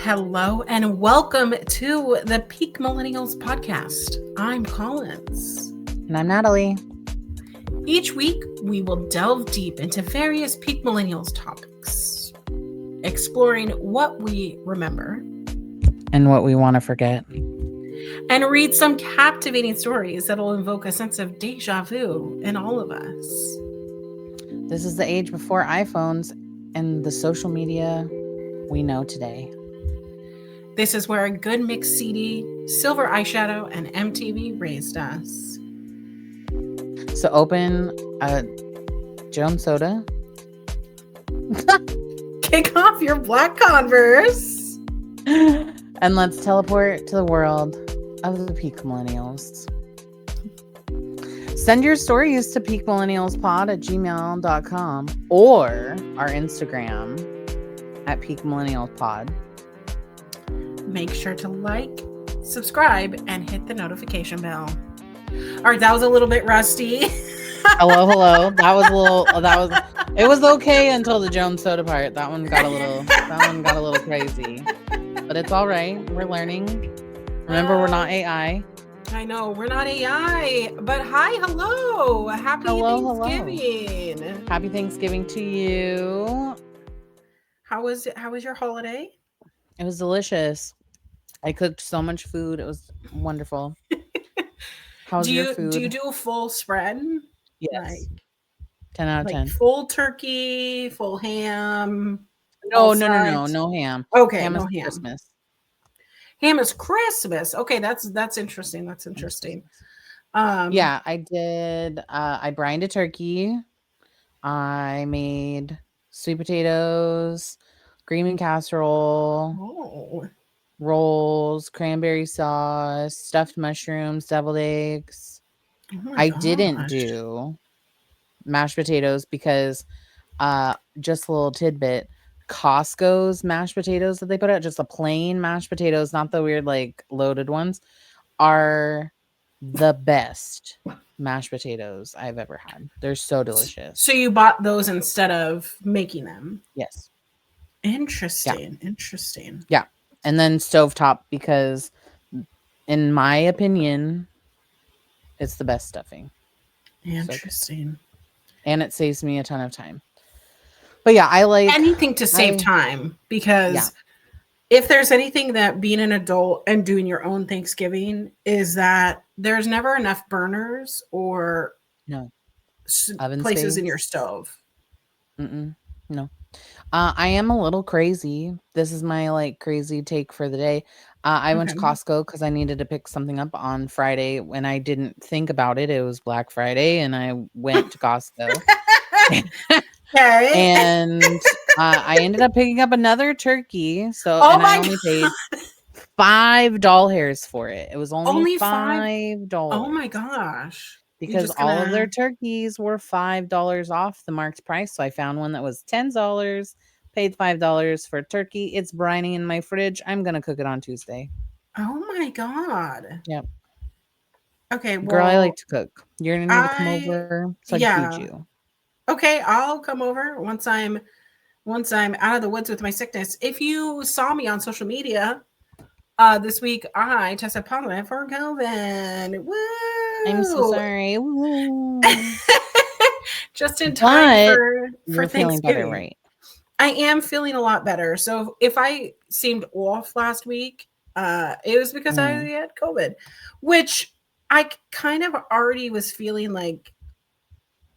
Hello and welcome to the Peak Millennials podcast. I'm Collins. And I'm Natalie. Each week, we will delve deep into various Peak Millennials topics, exploring what we remember And what we want to forget. and read some captivating stories that will invoke a sense of deja vu in all of us. This is the age before iPhones and the social media we know today. This is where a good mixed CD, silver eyeshadow, and MTV raised us. So open a Jones soda. Kick off your black Converse. And let's teleport to the world of the Peak Millennials. Send your stories to peakmillennialspod@gmail.com or our Instagram @peakmillennialspod. Make sure to like, subscribe, and hit the notification bell. All right, that was a little bit rusty. Hello. It was okay until the Jones soda part. That one got a little crazy. But it's all right. We're learning. Remember, we're not AI. I know we're not AI, but hello. Happy Thanksgiving. Hello. Happy Thanksgiving to you. How was your holiday? It was delicious. I cooked so much food. It was wonderful. How's your food? Do you do a full spread? Yes. Like 10 out of 10. Full turkey, full ham. No ham. Okay, ham no is ham. Christmas. Ham is Christmas. Okay, that's interesting. That's interesting. Yeah, I did. I brined a turkey. I made sweet potatoes, green bean casserole, rolls, cranberry sauce, stuffed mushrooms, deviled eggs. I didn't do mashed potatoes because, just a little tidbit, Costco's mashed potatoes that they put out, just the plain mashed potatoes, not the weird like loaded ones, are the best mashed potatoes I've ever had. They're so delicious. So you bought those instead of making them? Yes. Interesting. Yeah. Interesting. Yeah. And then stovetop because, in my opinion, it's the best stuffing. Interesting. And it saves me a ton of time. But yeah, I like anything to save time because if there's anything that being an adult and doing your own Thanksgiving is that there's never enough burners or oven places space in your stove. No. I am a little crazy. This is my crazy take for the day. I went to Costco because I needed to pick something up on Friday. When I didn't think about it, it was Black Friday, and I went to Costco. Okay. And I ended up picking up another turkey. So I only paid $5 doll hairs for it. It was only $5. Oh my gosh. Because all of their turkeys were $5 off the marked price. So I found one that was $10, paid $5 for turkey. It's brining in my fridge. I'm going to cook it on Tuesday. Oh my God. Yep. Okay. Well, girl, I like to cook. You're going to need to come over so I can feed you. Okay. I'll come over once I'm out of the woods with my sickness. If you saw me on social media, this week I tested positive for COVID. Woo! I'm so sorry. Just in time for feeling better, right? I am feeling a lot better. So if I seemed off last week, it was because I had COVID, which I kind of already was feeling like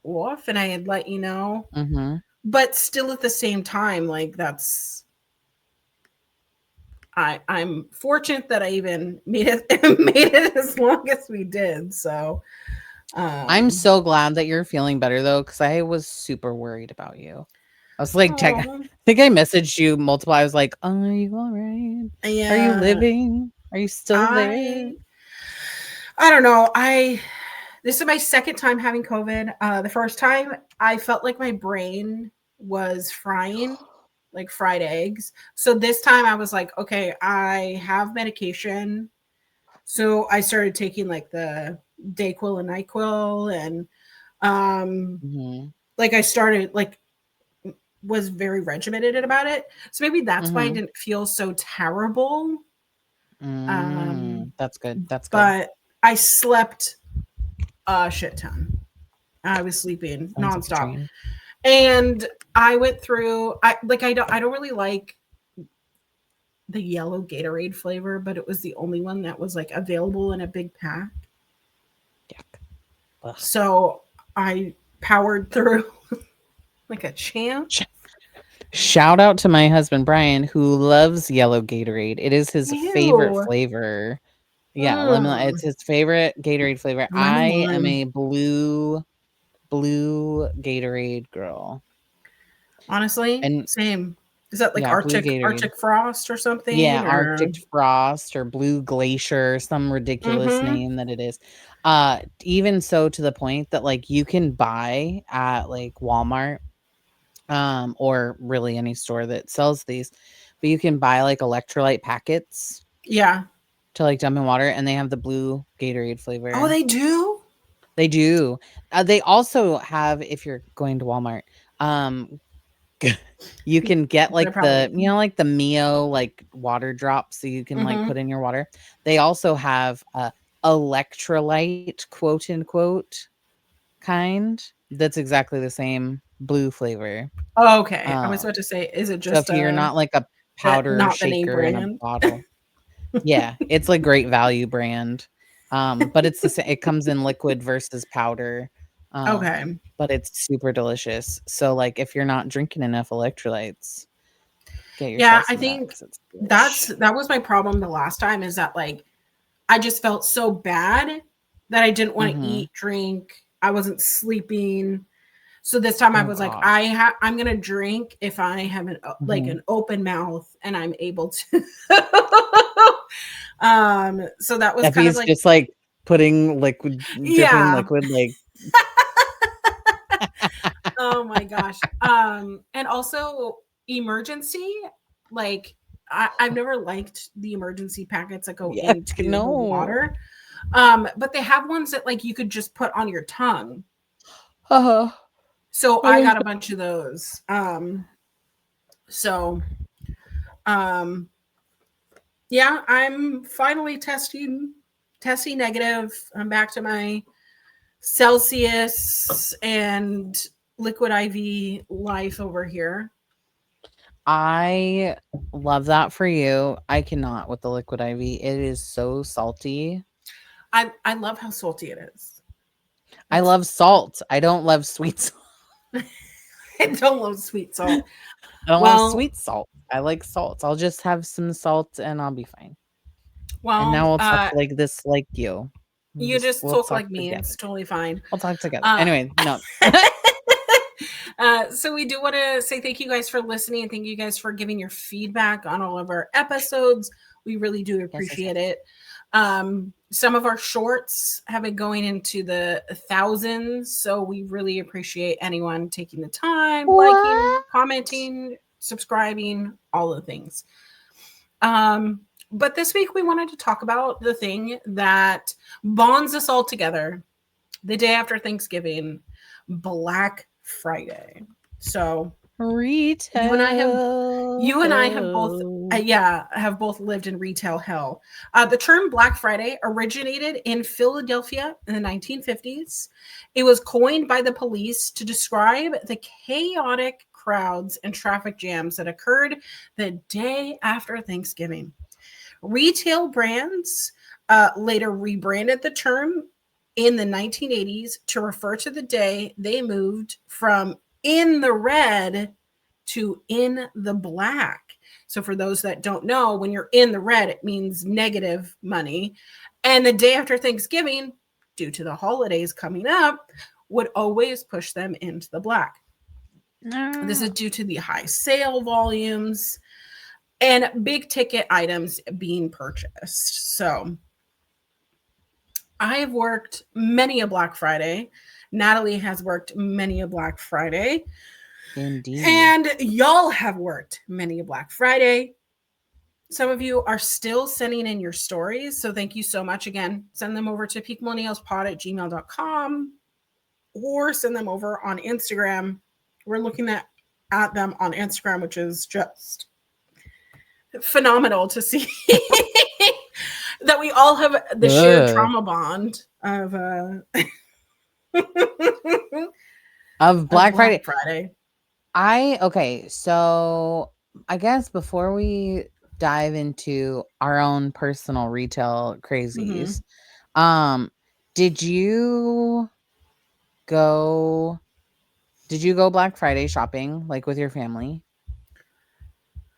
off, and I had let you know. But still, at the same time, I'm fortunate that I even made it as long as we did. So I'm so glad that you're feeling better though, because I was super worried about you. I was like, I think I messaged you multiple. I was like, "Oh, are you all right? Yeah. Are you living? Are you still there?" I don't know. This is my second time having COVID. The first time I felt like my brain was frying, like fried eggs. So this time I was like, okay, I have medication. So I started taking like the Dayquil and NyQuil, and I started like was very regimented about it. So maybe that's why I Mhm. didn't feel so terrible. Um, That's good, that's good. but I slept a shit ton. I was sleeping Sounds like a nonstop. dream. And I went through I don't really like the yellow Gatorade flavor, but it was the only one that was like available in a big pack. Yuck. Ugh. So I powered through like a champ. Sh Shout out to my husband, Brian, who loves yellow Gatorade. It is his favorite Ew. flavor. Yeah, lemon Mm. it's his favorite Gatorade flavor. Lemon I am lime. a blue Gatorade girl. Honestly, And same. Is that like yeah, blue Gatorade. Arctic Frost or Yeah, something? Or Arctic Frost or Blue Glacier, some ridiculous mm-hmm. name that it is. Even so to the point that, like, you can buy at, like, Walmart, or really any store that sells these, but you can buy, like, electrolyte packets Yeah. to, like, dump in water, and they have the blue Gatorade Oh, flavor. they do? They do. They also have, if you're going to Walmart, um, you can get, They're like, probably like, the Mio, like, water drops so you can, like, mm-hmm. put in your water. They also have a electrolyte, quote, unquote, kind that's exactly the same blue flavor. Oh, okay. I was Um, about to say, is it so just if you're not, like, a that powder not the name shaker in a brand? bottle. Yeah, it's, like, great value brand. But it's the it comes in liquid versus powder, Okay. but it's super delicious. So, like, if you're not drinking enough electrolytes, get Yeah, yourself I some of that think 'cause it's delish. that was my problem the last time is that like I just felt so bad that I didn't want to Mhm. eat, drink. I wasn't sleeping. So this time I Oh was like, gosh. I'm gonna drink if I have like Mhm. an open mouth and I'm able to. So that was kind of Effie's like just, like, putting liquid dripping yeah. liquid, like Oh my gosh. And also emergency, like I've never liked the emergency packets that go yuck, into the no. water. But they have ones that like you could just put on your tongue. Uh-huh. So What I is got a bunch of those. So um yeah, I'm finally testing negative. I'm back to my Celsius and liquid IV life over here. I love that for you. I cannot with the liquid IV. It is so salty. I love how salty it is. I It's love salt. I don't love sweet salt. I don't love sweet salt. I don't love Well, sweet salt. I like salt. I'll just have some salt and I'll be fine. And well, now we'll talk like this like you. you just We'll talk talk like me. together. It's totally fine. We'll talk together. Uh, Anyway, no. so we do want to say thank you guys for listening and thank you guys for giving your feedback on all of our episodes. We really do Yes, yes, appreciate yes. it. Some of our shorts have been going into the thousands, so we really appreciate anyone taking the time, liking, What? commenting, subscribing, all the things. Um, but this week we wanted to talk about the thing that bonds us all together the day after Thanksgiving, Black Friday. So you and I have you and I have both Retail. have both lived in retail hell. The term Black Friday originated in Philadelphia in the 1950s. It was coined by the police to describe the chaotic crowds and traffic jams that occurred the day after Thanksgiving. Retail brands later rebranded the term in the 1980s to refer to the day they moved from in the red to in the black. So, for those that don't know, when you're in the red, it means negative money. And the day after Thanksgiving, due to the holidays coming up, would always push them into the black. This is No. due to the high sale volumes and big ticket items being purchased. So I have worked many a Black Friday. Natalie has worked many a Black Friday. Indeed. And y'all have worked many a Black Friday. Some of you are still sending in your stories. So thank you so much again. Send them over to peakmillennialspod@gmail.com or send them over on Instagram. We're looking at at them on Instagram, which is just phenomenal to see that we all have the shared Ugh. trauma bond of Of of Black Black Friday. Friday. Okay, so I guess before we dive into our own personal retail Mm-hmm. crazies, um, did you go did you go Black Friday shopping like with your family?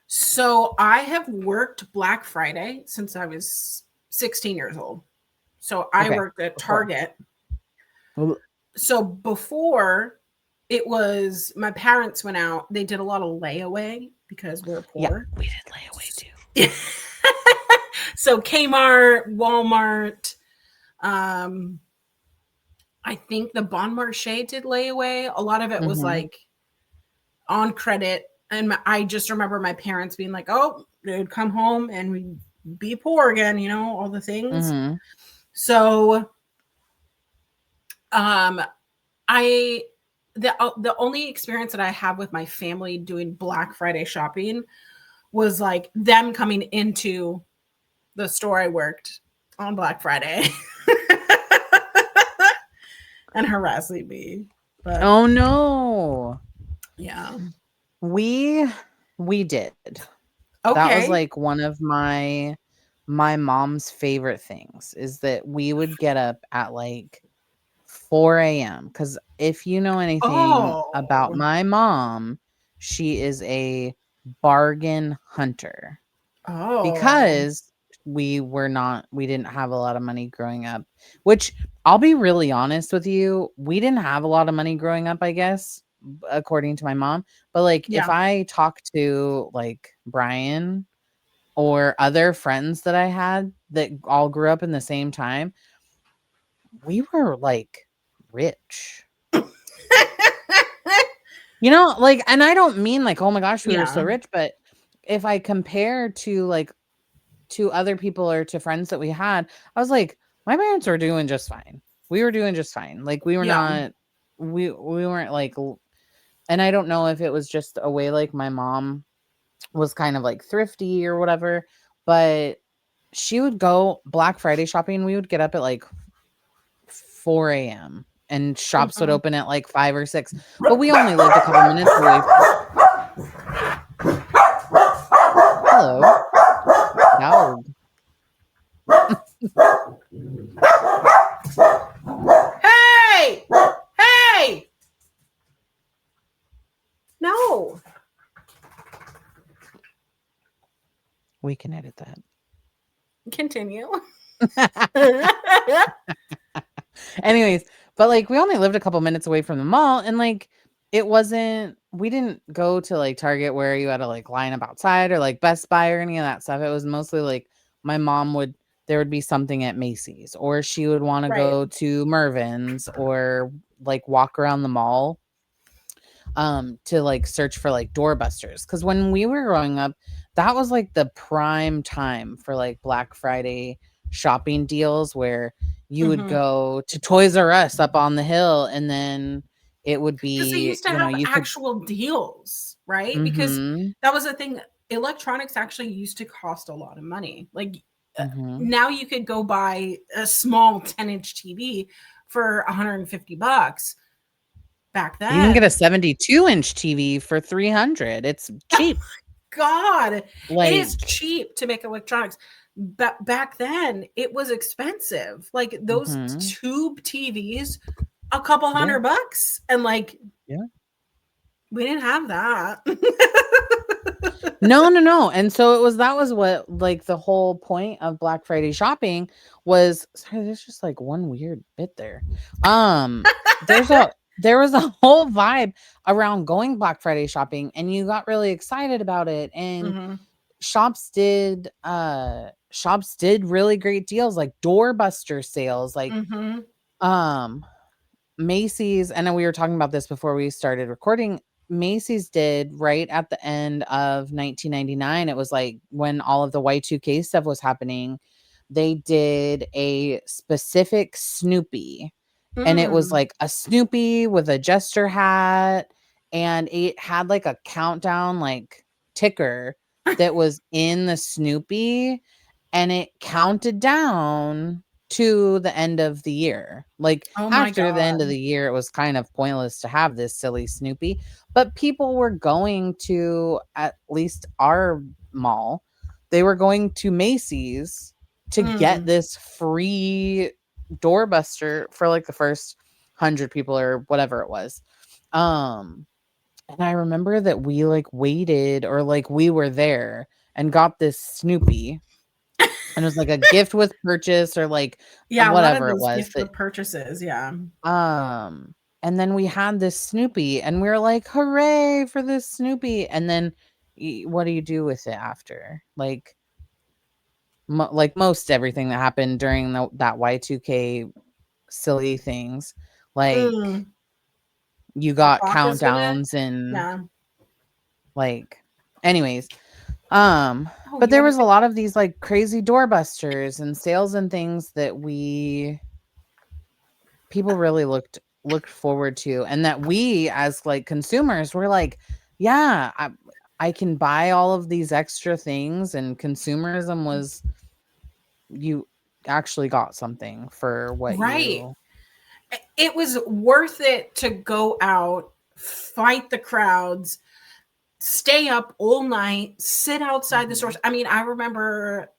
So I have worked Black Friday since I was 16 years old. So I Okay, worked at before. Target. Well, So before, it was my parents went out, they did a lot of layaway because we're yeah, poor. we did layaway too. So Kmart, Walmart, um, I think the Bon Marché did layaway. A lot of it was Mhm. like on credit. And I just remember my parents being like, oh, they'd come home and we'd be poor again, all the things. Mhm. So um I the only experience that I have with my family doing Black Friday shopping was like them coming into the store I worked on Black Friday and harassing me. But Oh no. yeah. We we did. That was Okay. like one of my mom's favorite things is that we would get up at like 4 a.m. Because if you know anything about Oh. my mom, she is a bargain hunter. Oh. Because we didn't have a lot of money growing up, which I'll be really honest with you, we didn't have a lot of money growing up, I guess, according to my mom. But like if Yeah. I talk to like Brian or other friends that I had that all grew up in the same time, we were like rich. Like, and I don't mean like, oh my gosh, we were so Yeah. rich, but if I compare to like to other people or to friends that we had, I was like, my parents were doing just fine. We were doing just fine. Like we were Yeah. not we weren't like and I don't know if it was just a way like my mom was kind of like thrifty or whatever, but she would go Black Friday shopping. We would get up at like 4 a.m. and shops would Mhm. open at like 5 or 6. But we only lived a couple minutes away. Hello, dog. Hey! Hey! No. We can edit that. Continue. Anyways, but like we only lived a couple minutes away from the mall and like we didn't go to like Target where you had to like line up outside or like Best Buy or any of that stuff. It was mostly like my mom would there would be something at Macy's or she would want to Right. go to Mervyn's or like walk around the mall to like search for like doorbusters because when we were growing up that was like the prime time for like Black Friday shopping deals where you would Mhm. go to Toys R Us up on the hill and then it would Because they be used to have you could actual deals, right? Because mhm that was the thing. Electronics actually used to cost a lot of money. Like mhm now you could go buy a small 10-inch TV for $150. Back you can get a then, 72-inch TV for 300. It's cheap. God, it is Like cheap to make electronics. But back then, it was expensive. Like those mhm tube TVs, a couple yeah $100, and like yeah we didn't have that. No, no, no, and so it was that was what, like, the whole point of Black Friday shopping was sorry, there's just, like, one weird bit there. Um, there was a whole vibe around going Black Friday shopping, and you got really excited about it, and Mhm. shops did really great deals, like doorbuster sales, like, Mhm. um Macy's, and then we were talking about this before we started recording. Macy's did right at the end of 1999. It was like when all of the Y2K stuff was happening. They did a specific Snoopy, and it was Mm. like a Snoopy with a jester hat. and it had like a countdown like ticker that was in the Snoopy, and it counted down to the end of the year. Like Oh my after the end of god. the year, it was kind of pointless to have this silly Snoopy, but people were going to at least our mall. They were going to Macy's to get Mm. this free doorbuster for like the first 100 people or whatever it was. Um and I remember that we like waited, or like we were there and got this Snoopy, and it was like a gift with purchase, or like Yeah, a lot of whatever it those was gift that with purchases, yeah. and then we had this Snoopy and we were like, hooray for this Snoopy. And then what do you do with it after? Like like most everything that happened during that Y2K silly things, like Mm. you A got clock is gonna, countdowns and yeah. like anyways. Um, Oh, but you there had a was a good lot of these like crazy doorbusters and sales and things that people really looked forward to, and that we as like consumers were like, yeah, I can buy all of these extra things, and consumerism was you actually got something for what right. you It was worth it to go out, fight the crowds, stay up all night, sit outside the stores. Mhm. I mean, I remember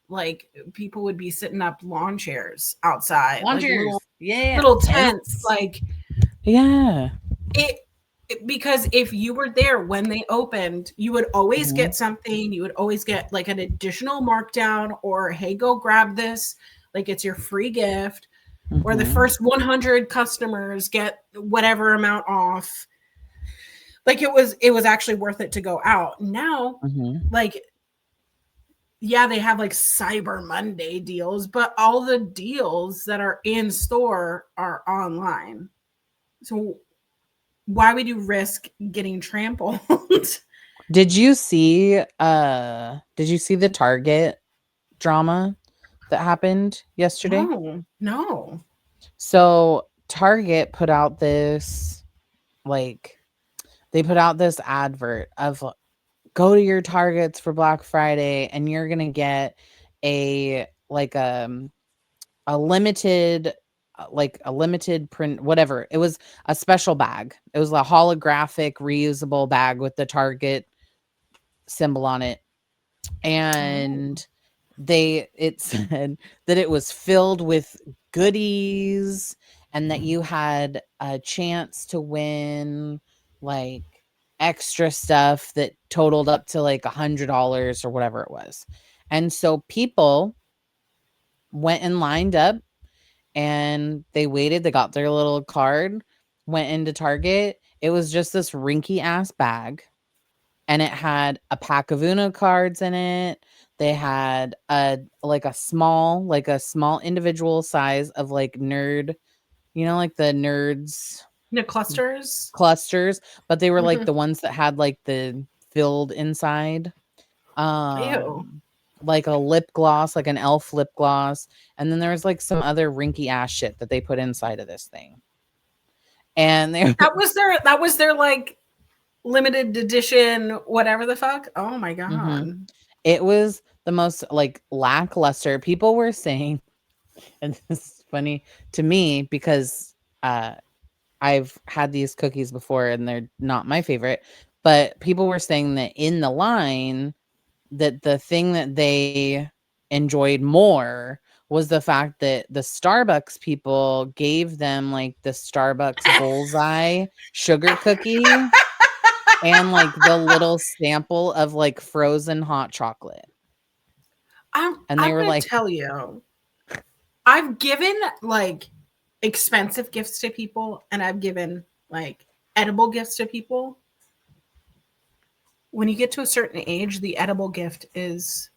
like people would be sitting up lawn chairs outside, like Launchers. Yeah, little tents, tents. like Yeah. it because if you were there when they opened, you would always Mhm. get something. You would always get like an additional markdown, or hey, go grab this. Like it's your free gift. Or the Mhm. first 100 customers get whatever amount off. Like it was actually worth it to go out. Now, Mhm. like yeah, they have like Cyber Monday deals, but all the deals that are in store are online. So why would you risk getting trampled? Did you see the Target drama that happened yesterday? No, no. So Target put out this like they put out this advert of go to your Targets for Black Friday and you're going to get a like a limited like a limited print, whatever. It was a special bag. It was a holographic reusable bag with the Target symbol on it, Oh, and it said that it was filled with goodies and that you had a chance to win like extra stuff that totaled up to like $100 or whatever it was. And so people went and lined up, and they waited, they got their little card, went into Target. It was just this rinky ass bag, and it had a pack of Uno cards in it. They had a small individual size of like nerd, like the nerds the clusters. clusters, but they were like Mhm. the ones that had like the filled inside. Ew. Like a lip gloss, like an elf lip gloss, and then there was like some other rinky ass shit that they put inside of this thing. And they That was their like limited edition, whatever the fuck. Oh my Mhm. god. It was the most like lackluster. People were saying, and this is funny to me because uh I've had these cookies before and they're not my favorite, but people were saying that in the line, that the thing that they enjoyed more was the fact that the Starbucks people gave them like the Starbucks bullseye sugar cookie and like the little sample of like frozen hot chocolate. I'm And they I'm were gonna like, tell you, I've given like expensive gifts to people, and I've given like edible gifts to people. When you get to a certain age, the edible gift is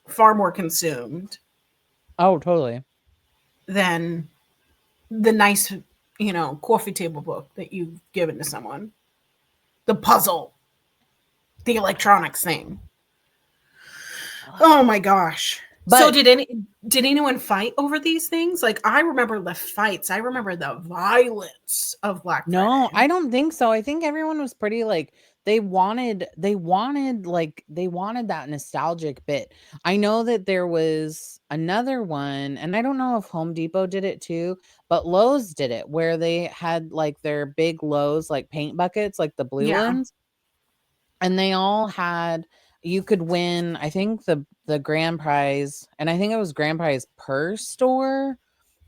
far more consumed oh, totally. than the nice, coffee table book that you've given to someone. The puzzle, the electronics thing. Oh my gosh. So But did anyone fight over these things? Like, I remember the fights. I remember the violence of Black no, Friday. I don't think so. I think everyone was pretty like they wanted that nostalgic bit. I know that there was another one, and I don't know if Home Depot did it too, but Lowe's did it where they had like their big Lowe's like paint buckets, like the blue Yeah. ones, and they all had you could win, I think the grand prize, and I think it was grand prize per store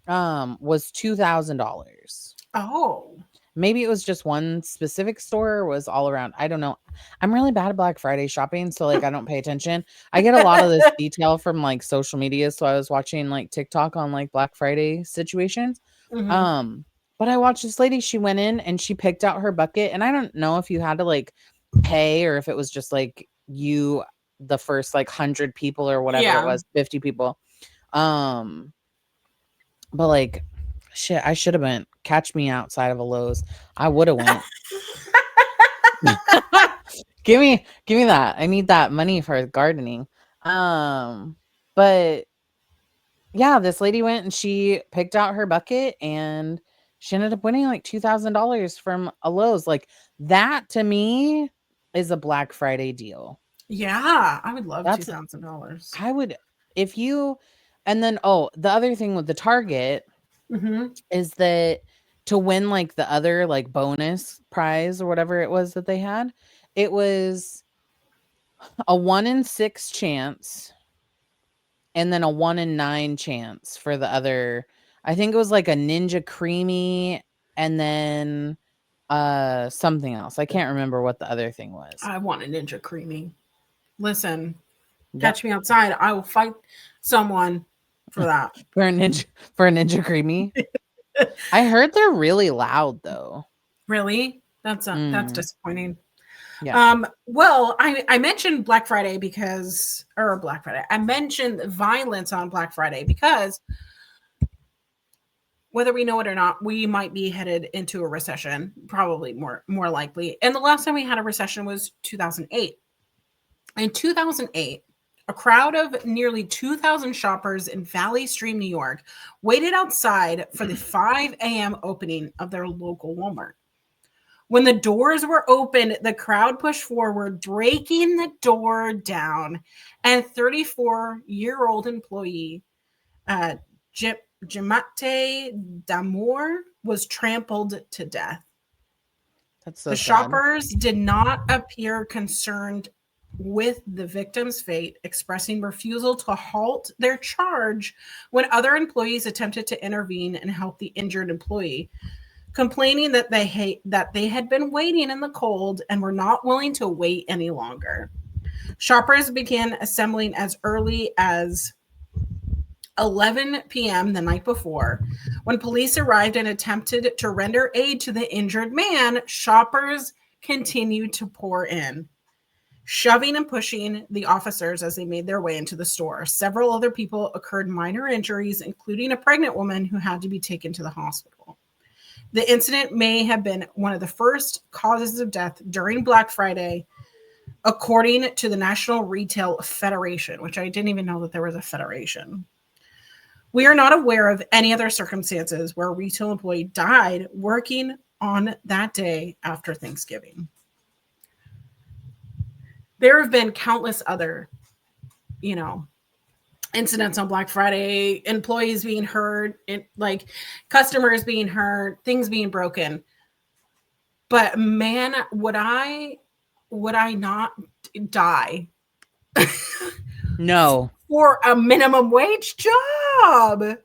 was $2,000. Oh. Maybe it was just one specific store or was all around. I don't know. I'm really bad at Black Friday shopping, so like I don't pay attention. I get a lot of this detail from like social media, so I was watching like TikTok on like Black Friday situations. Mhm. Um but I watched this lady, she went in and she picked out her bucket, and I don't know if you had to like pay or if it was just like you the first like 100 people or whatever it Yeah. was, 50 people. Um but like shit, I should have went. Catch me outside of a Lowe's. I would have went. Give me that. I need that money for gardening. Um, but yeah, this lady went and she picked out her bucket and she ended up winning like $2,000 from a Lowe's. Like that to me is a Black Friday deal. Yeah, I would love That's $2,000. I would if you and then oh, the other thing with the Target Mhm. is that to win like the other like bonus prize or whatever it was that they had, it was a 1 in 6 chance and then a 1 in 9 chance for the other. I think it was like a Ninja Creamy and then something else. I can't remember what the other thing was. I want a Ninja Creamy. Listen, Yep. catch me outside. I will fight someone for that. For a ninja for a Ninja Creamy. I heard they're really loud though. Really? That's Mm, disappointing. yeah. Well, I mentioned Black Friday because or Black Friday. I mentioned violence on Black Friday because whether we know it or not, we might be headed into a recession, probably more likely. And the last time we had a recession was 2008. In 2008, a crowd of nearly 2,000 shoppers in Valley Stream, New York, waited outside for the 5 a.m. opening of their local Walmart. When the doors were opened, the crowd pushed forward, breaking the door down, and 34-year-old employee uh, Jimate Damour was trampled to death. That's The so sad. shoppers did not appear concerned with the victim's fate, expressing refusal to halt their charge when other employees attempted to intervene and help the injured employee, complaining that they had been waiting in the cold and were not willing to wait any longer. Shoppers began assembling as early as 11 p.m. the night before. When police arrived and attempted to render aid to the injured man, shoppers continued to pour in, shoving and pushing the officers as they made their way into the store. Several other people occurred minor injuries, including a pregnant woman who had to be taken to the hospital. The incident may have been one of the first causes of death during Black Friday, according to the National Retail Federation, which I didn't even know that there was a federation. We are not aware of any other circumstances where a retail employee died working on that day after Thanksgiving. There have been countless other, you know, incidents on Black Friday, employees being hurt, like customers being hurt, things being broken. But man, would I not die No. for a minimum wage job? Are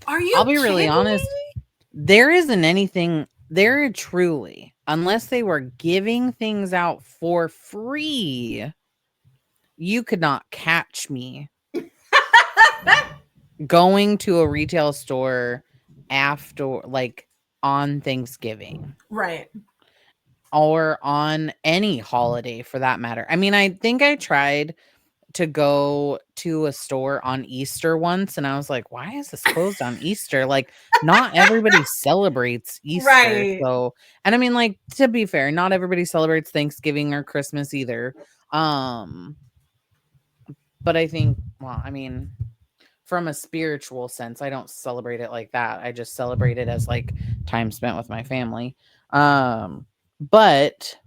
I'll you be really kidding honest. me? There isn't anything there truly, unless they were giving things out for free, you could not catch me going to a retail store after like on Thanksgiving Right. or on any holiday for that matter. I mean, I think I tried to go to a store on Easter once and I was like, "Why is this closed on Easter?" Like, not everybody celebrates Easter. Right. So, and I mean like to be fair, not everybody celebrates Thanksgiving or Christmas either. Um, but I think well, I mean, from a spiritual sense. I don't celebrate it like that. I just celebrate it as like time spent with my family. But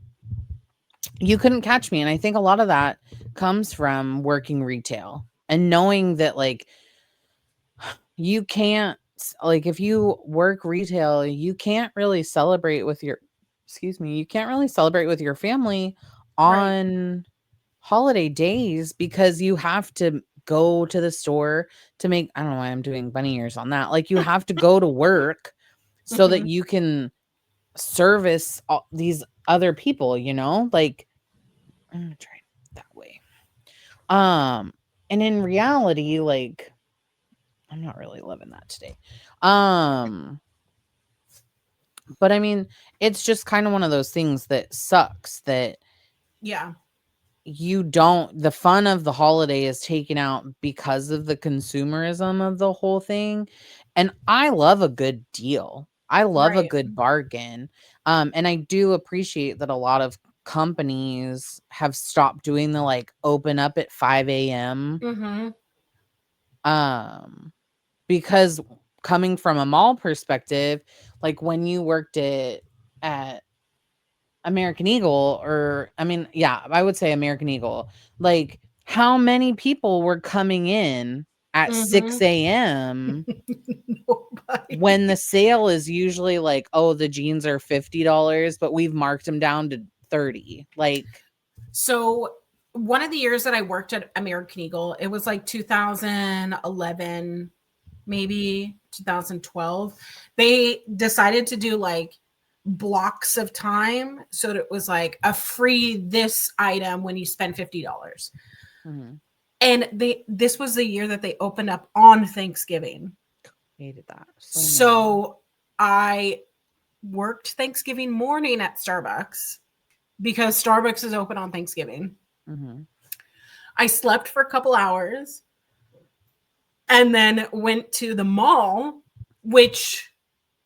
you couldn't catch me. And I think a lot of that comes from working retail and knowing that like you can't, like if you work retail, you can't really celebrate with your, excuse me, you can't really celebrate with your family Right. on holiday days because you have to go to the store to make, I don't know why I'm doing bunny ears on that. Like you have to go to work so that Mhm. you can service all these other people, like I'm gonna try that way. Um, and in reality, like I'm not really loving that today. Um, but I mean, it's just kind of one of those things that sucks that Yeah. you don't, the fun of the holiday is taken out because of the consumerism of the whole thing. And I love a good deal. I love a Right. good bargain. And I do appreciate that a lot of companies have stopped doing the like open up at 5 a.m. Mhm. Because coming from a mall perspective, like when you worked at American Eagle, or I mean, yeah, I would say American Eagle. Like, how many people were coming in at Mhm. 6 a.m. when the Nobody. sale is usually like, oh, the jeans are $50, but we've marked them down to 30. Like, So one of the years that I worked at American Eagle, it was like 2011, maybe 2012. They decided to do like blocks of time. So it was like a free this item when you spend $50. mhm, And this was the year that they opened up on Thanksgiving. hated that so much. So I worked Thanksgiving morning at Starbucks because Starbucks is open on Thanksgiving. Hmm. I slept for a couple hours and then went to the mall, which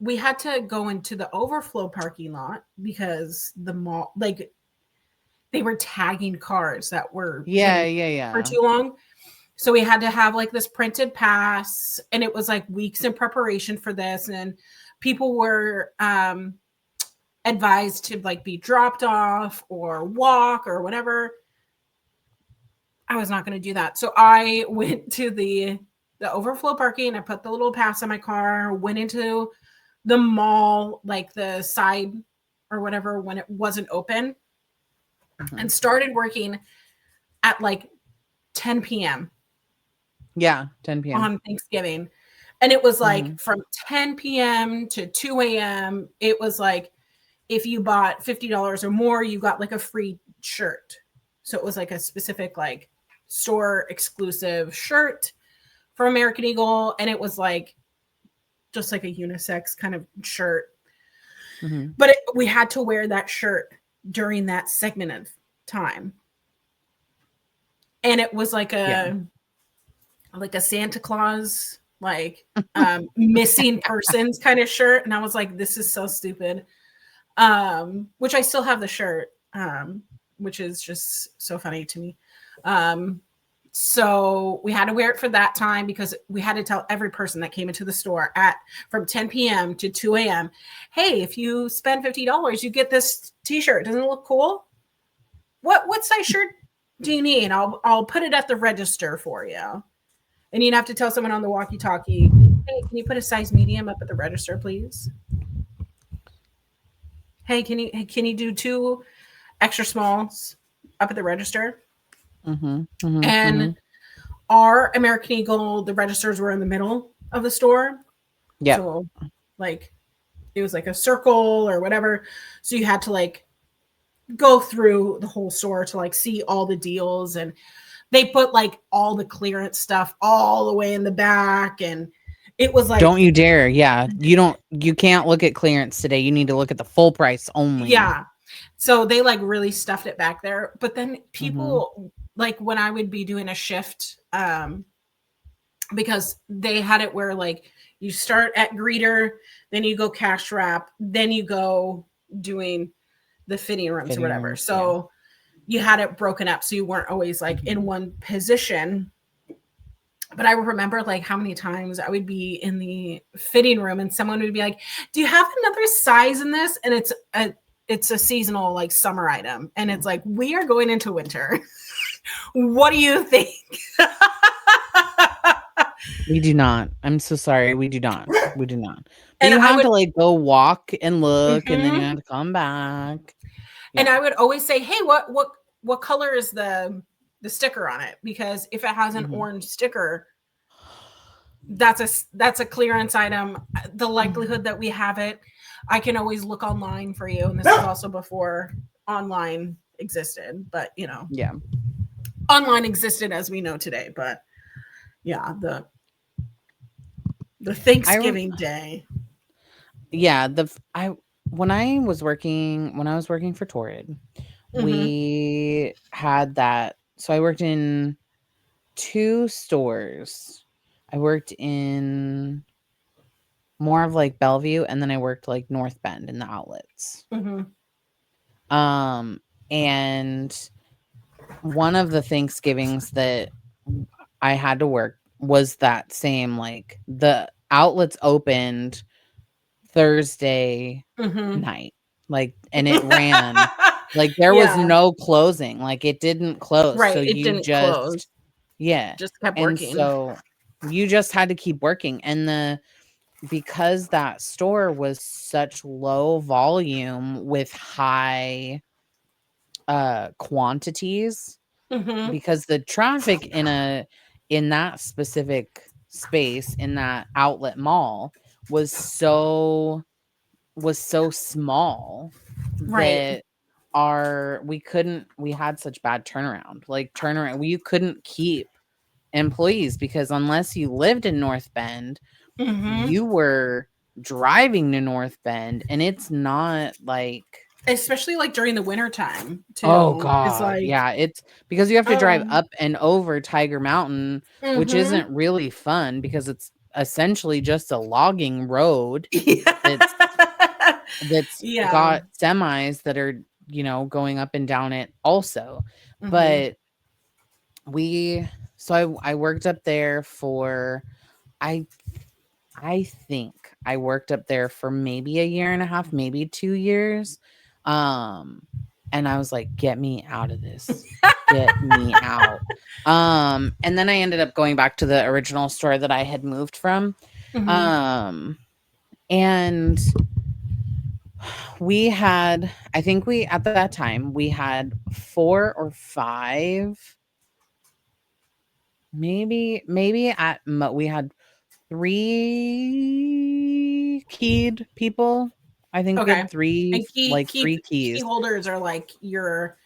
we had to go into the overflow parking lot because the mall, like, they were tagging cars that were Yeah, been yeah, for yeah. too long. So we had to have like this printed pass, and it was like weeks in preparation for this. And people were advised to like be dropped off or walk or whatever. I was not going to do that. So I went to the overflow parking. I put the little pass in my car, went into the mall, like the side or whatever, when it wasn't open, Hmm. and started working at like 10 p.m. Yeah, 10 p.m. on Thanksgiving. And it was like Hmm. from 10 p.m. to 2 a.m. It was like if you bought $50 or more, you got like a free shirt. So it was like a specific, like, store exclusive shirt for American Eagle. And it was like just like a unisex kind of shirt. Hmm. But we had to wear that shirt during that segment of time. And it was Yeah. like a Santa Claus, like, missing persons kind of shirt. And I was like, this is so stupid. Which I still have the shirt, which is just so funny to me. Um, so we had to wear it for that time because we had to tell every person that came into the store at from 10 p.m. to 2 a.m. Hey, if you spend $50, you get this T-shirt. Doesn't it look cool? What size shirt do you need? I'll put it at the register for you. And you'd have to tell someone on the walkie-talkie, hey, can you put a size medium up at the register, please? Hey, can you do two extra smalls up at the register? Hmm. Hmm. And Hmm. our American Eagle, the registers were in the middle of the store. Yep. So like it was like a circle or whatever. So you had to like go through the whole store to like see all the deals. And they put like all the clearance stuff all the way in the back. And it was like, Don't you dare. Yeah. You can't look at clearance today. You need to look at the full price only. yeah. So they like really stuffed it back there. But then Hmm. people, like when I would be doing a shift, because they had it where like you start at greeter, then you go cash wrap, then you go doing the fitting rooms or Fitting whatever. rooms. Yeah. So you had it broken up so you weren't always like in one position. But I remember like how many times I would be in the fitting room and someone would be like, "Do you have another size in this?" And it's a seasonal like summer item, and it's like, we are going into winter. What do you think? We do not. I'm so sorry. We do not. We do not. But And you I have would, to like go walk and look, and then you mhm. have to come back. And Yeah. I would always say, "Hey, what color is the sticker on it?" Because if it has an Mhm. orange sticker, that's a clearance item. The likelihood that we have it, I can always look online for you. And this is also before online existed, but Yeah. online existed as we know today. But yeah, the I rem Thanksgiving Day. yeah, I when I was working for Torrid, Mm-hmm. we had that. So I worked in 2 stores. I worked in more of like Bellevue, and then I worked like North Bend in the outlets. Mm-hmm. Um, and one of the Thanksgivings that I had to work was that same, like, the outlets opened Thursday Mm-hmm. night, like, and it ran like, there was Yeah, no closing, like, it didn't close, so right. It you didn't close, just yeah, just kept and working. so you just had to keep working, and because that store was such low volume with high, quantities, Mm-hmm. because the traffic in that specific space, in that outlet mall, was so small Right. that we had such bad turnaround. Like, we couldn't keep employees, because unless you lived in North Bend, Mm-hmm. you were driving to North Bend, and it's not like Especially like during the winter time oh too. It's god, like, yeah, it's because you have to drive um, up and over Tiger Mountain, which mm-hmm. isn't really fun because it's essentially just a logging road Yeah. that's that's Yeah. got semis that are, going up and down it also. Mm-hmm. But we I worked up there for I I think I worked up there for maybe a year and a half, maybe 2 years. Um, and I was like, "Get me out of this. Get me out." And then I ended up going back to the original store that I had moved from. Mm-hmm. Um, and I think at that time, we had 4 or 5, maybe we had 3 keyed people. I think we Okay. had 3 And key like, key 3 key keys. holders are like your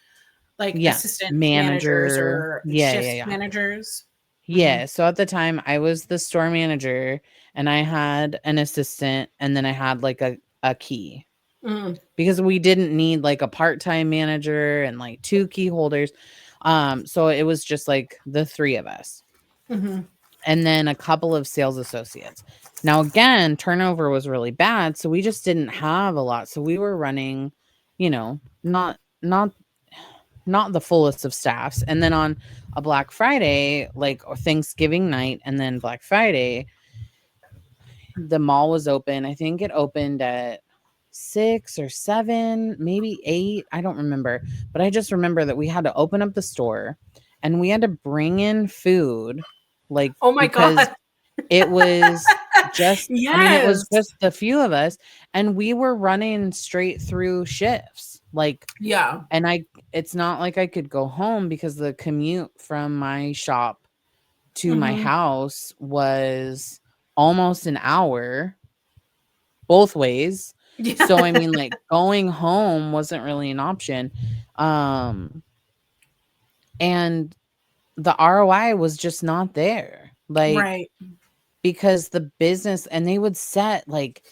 like Yeah. assistant managers Manager. or Yeah, yeah, shift yeah. managers. Mm-hmm. Yeah, so at the time, I was the store manager, and I had an assistant, and then I had, like, a key, Mm-hmm. because we didn't need, like, a part-time manager and, like, 2 key holders. So it was just, like, the 3 of us, Mm-hmm. and then a couple of sales associates. Now, again, turnover was really bad, so we just didn't have a lot. So we were running, not the fullest of staffs. And then on a Black Friday, like, or Thanksgiving night, and then Black Friday, the mall was open. I think it opened at 6 or 7, maybe 8. I don't remember. But I just remember that we had to open up the store, and we had to bring in food, like, Oh my because god. it was it was Yes. just the few of us, and we were running straight through shifts. Like, Yeah. and it's not like I could go home, because the commute from my shop to my Mm-hmm. house was almost an hour both ways. Yeah. So I mean, like, going home wasn't really an option. Um and the ROI was just not there. Like, Right. because the business, and they would set like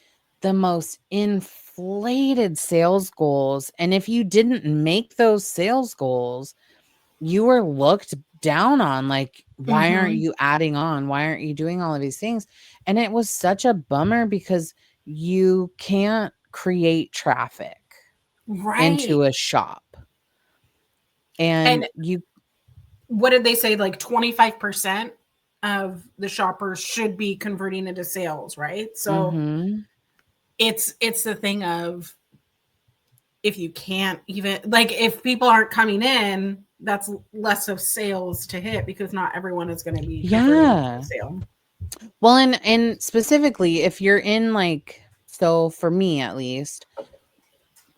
the most inflated sales goals, and if you didn't make those sales goals, you were looked down on, like, why aren't Mm-hmm. you adding on, why aren't you doing all of these things? And it was such a bummer, because you can't create traffic Right. into a shop, and And you what did they say? Like 25%? of the shoppers should be converting into sales, right? So Mhm. it's the thing of, if you can't even, like, if people aren't coming in, that's less of sales to hit, because not everyone is going to be converting into a Yeah. sale. Well, and specifically if you're in like, so for me at least,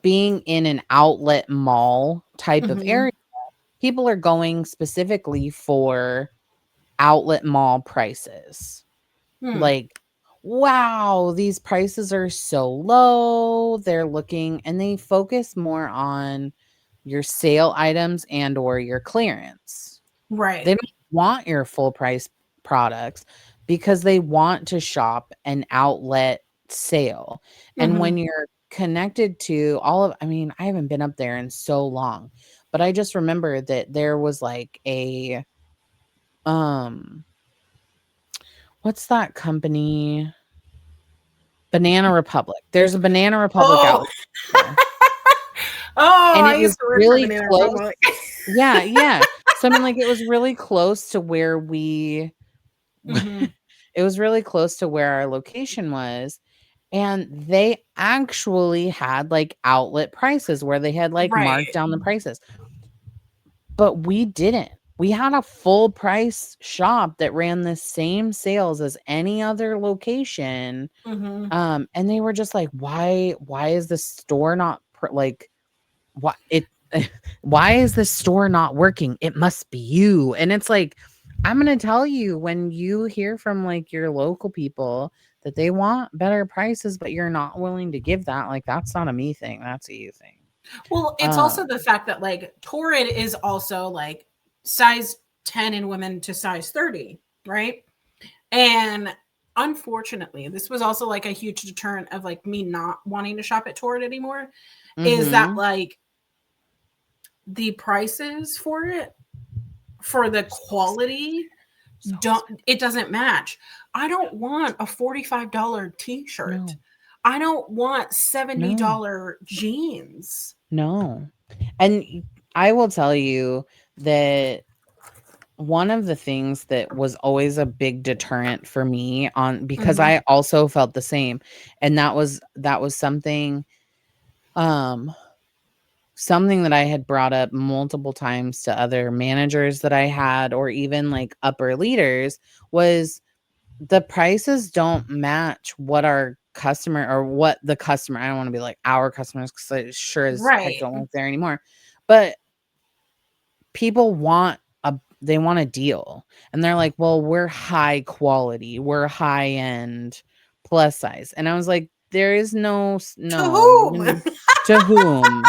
being in an outlet mall type of Mm-hmm. area, people are going specifically for outlet mall prices. Hmm. Like, wow, these prices are so low. They're looking, and they focus more on your sale items and or your clearance. They Right. don't want your full price products because they want to shop an outlet sale. And Mm-hmm. when you're connected to all of, I mean, I haven't been up there in so long, but I just remember that there was like a um what's that company? Banana Republic. There's a Banana Republic Oh, outlet here, oh, and I it used was to work for really Banana close. Republic. Yeah, yeah. So I mean, like, it was really close to where we Mm-hmm. it was really close to where our location was, and they actually had, like, outlet prices where they had, like, marked Right. down the prices, but we didn't. We had a full price shop that ran the same sales as any other location. Mm-hmm. And they were just like, why is the store not like, why it why is this store not working? It must be you. And it's like, I'm gonna tell you, when you hear from like your local people that they want better prices, but you're not willing to give that, like, that's not a me thing, that's a you thing. Well, it's Um, also the fact that, like, Torrid is also like size 10 in women to size 30, right? And unfortunately, this was also like a huge deterrent of like me not wanting to shop at Torrid anymore, is that mhm. like the prices for it, for the So expensive. quality, So don't, expensive. it doesn't match. I don't want a $45 t-shirt. No. I don't want No. $70 jeans. No. And I will tell you that one of the things that was always a big deterrent for me, on because Mhm. I also felt the same, and that was um something that I had brought up multiple times to other managers that I had, or even like upper leaders, was the prices don't match what our customer, or what the customer, I don't want to be like our customers because I sure as heck Right. don't work there anymore, but people want they want a deal, and they're like, well, we're high quality, we're high end, plus size. And I was like, there is To no, whom? to whom.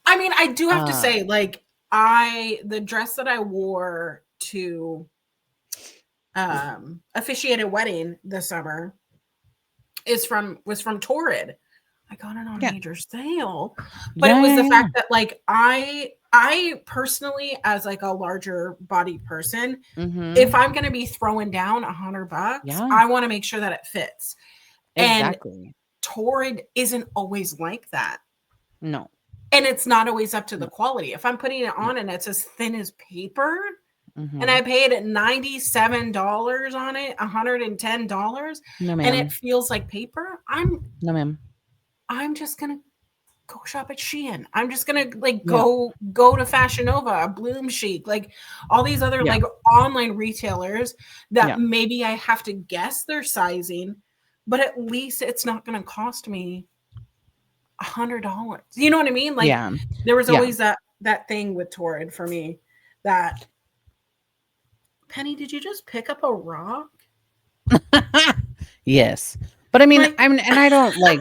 I mean, I do have to uh say, like, the dress that I wore to officiate a wedding this summer was from Torrid. I got it on yeah, major sale, but it yeah, was yeah, the yeah, fact that like I personally, as like a larger body person, if mm-hmm, I'm going to be throwing down $100, yeah, I want to make sure that it fits. And exactly. Torrid isn't always like that. No, And it's not always up to the no, quality. If I'm putting it no, on and it's as thin as paper, and mm-hmm. I paid $97 on it, $110, No and it ma'am. feels like paper, No ma'am. I'm just gonna go shop at Shein. I'm just gonna like Yeah, go to Fashion Nova, Bloom Chic, like all these other yeah, like online retailers that yeah, maybe I have to guess their sizing, but at least it's not gonna cost me $100. You know what I mean? Like, yeah, there was yeah. always that thing with Torrid for me. That, Penny, did you just pick up a rock? Yes, but I mean, Like, and I don't like,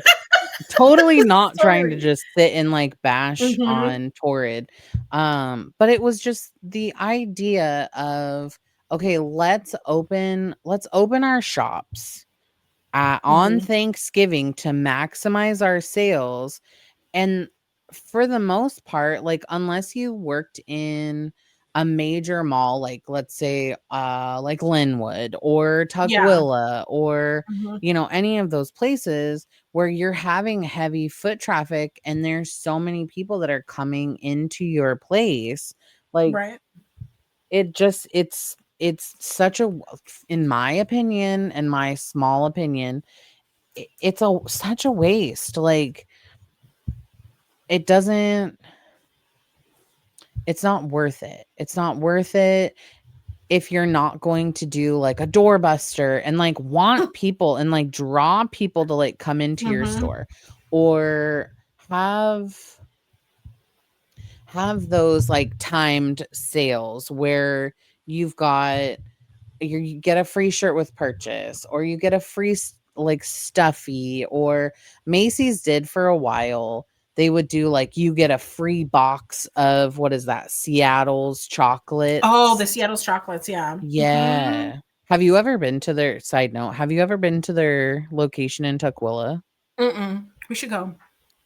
totally not trying to sorry. just sit and like bash Mm-hmm. on Torrid. But it was just the idea of, okay, let's open our shops on Mm-hmm. Thanksgiving to maximize our sales. And for the most part, like, unless you worked in a major mall, like, let's say, like Linwood or Yeah. Tukwila, or, Mm-hmm. any of those places where you're having heavy foot traffic and there's so many people that are coming into your place, like, Right. it's it's such a, in my opinion and my small opinion, it's such a waste. Like, it doesn't, it's not worth it. It's not worth it if you're not going to do like a doorbuster and like want people and like draw people to like come into your Mhm. store, or have those like timed sales where you've got, you get a free shirt with purchase, or you get a free like stuffy, or Macy's did for a while. They would do like, you get a free box of, what is that, Seattle's Oh, the chocolates. Seattle's chocolates, yeah. Mhm. Yeah. Have you ever been to their, side note, have you ever been to their location in Tukwila? Mm-mm. We should go.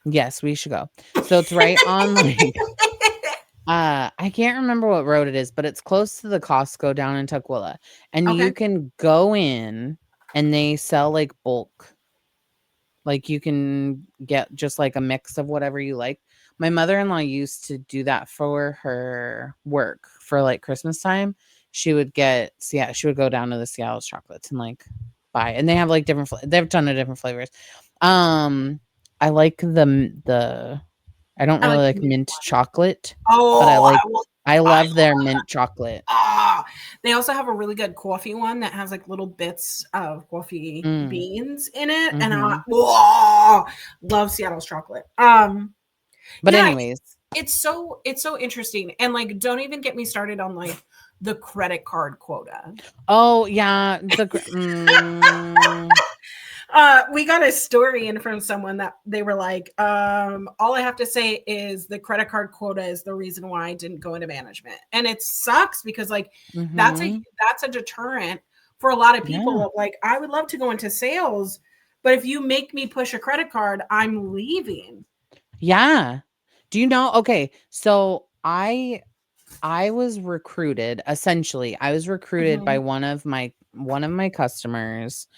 Yes, we should go. So it's right on like I can't remember what road it is, but it's close to the Costco down in Tukwila. And you Okay. can go in and they sell like bulk. Like, you can get just like a mix of whatever you like. My mother-in-law used to do that for her work for like Christmas time. She would get, yeah, she would go down to the Seattle's chocolates and like buy. And they have like different they have a ton of different flavors. Um I like the I don't I really like the like mint mint one. chocolate, but Oh, I I love their mint chocolate. they also have a really good coffee one that has like little bits of coffee Mm. beans in it, and Mhm. love Seattle's chocolate. But Yeah, anyways, it's so interesting, and like, don't even get me started on like the credit card quota. oh yeah, We got a story in from someone that they were like, all I have to say is the credit card quota is the reason why I didn't go into management. And it sucks because like mhm. that's a deterrent for a lot of people Yeah. of like, I would love to go into sales, but if you make me push a credit card, I'm leaving. Yeah. Do you know, okay, so I was recruited, essentially. I was recruited by Mhm. one of my customers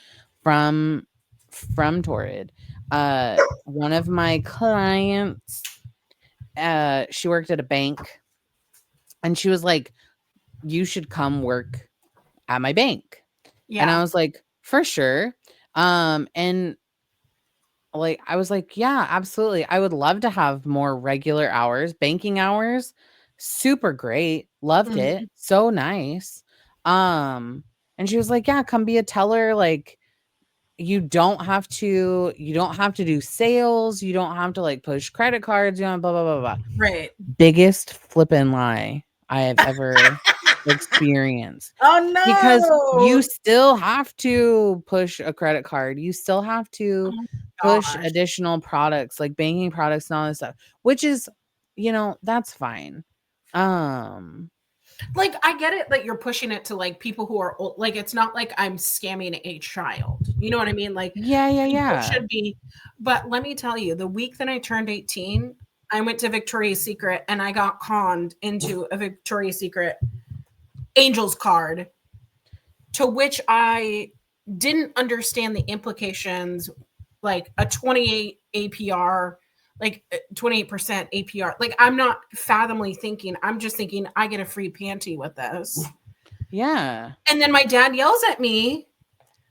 from Torrid. One of my clients, she worked at a bank, and she was like, "You should come work at my bank." And I Yeah. was like, "For sure." And like, I was like, "Yeah, absolutely. I would love to have more regular hours, banking hours. Super great. Loved it. Mhm. So nice." Um, and she was like, "Yeah, come be a teller. Like, you don't have to do sales. You don't have to like push credit cards, blah, blah, blah, blah." Right. Biggest flippin' lie I have ever experienced. Oh Because you no. still have to push a credit card. You still have to Oh push gosh. additional products, like banking products and all this stuff, which is, that's fine. Um, Like, I get it that you're pushing it to like people who are old. Like, it's not like I'm scamming a child. You know what I mean? Like, yeah, yeah, people yeah. should be. But let me tell you, the week that I turned 18, I went to Victoria's Secret and I got conned into a Victoria's Secret Angels card, to which I didn't understand the implications, like a 28 APR, like 28% APR. Like, I'm not fathomly thinking, I'm just thinking I get a free panty with this. Yeah. And then my dad yells at me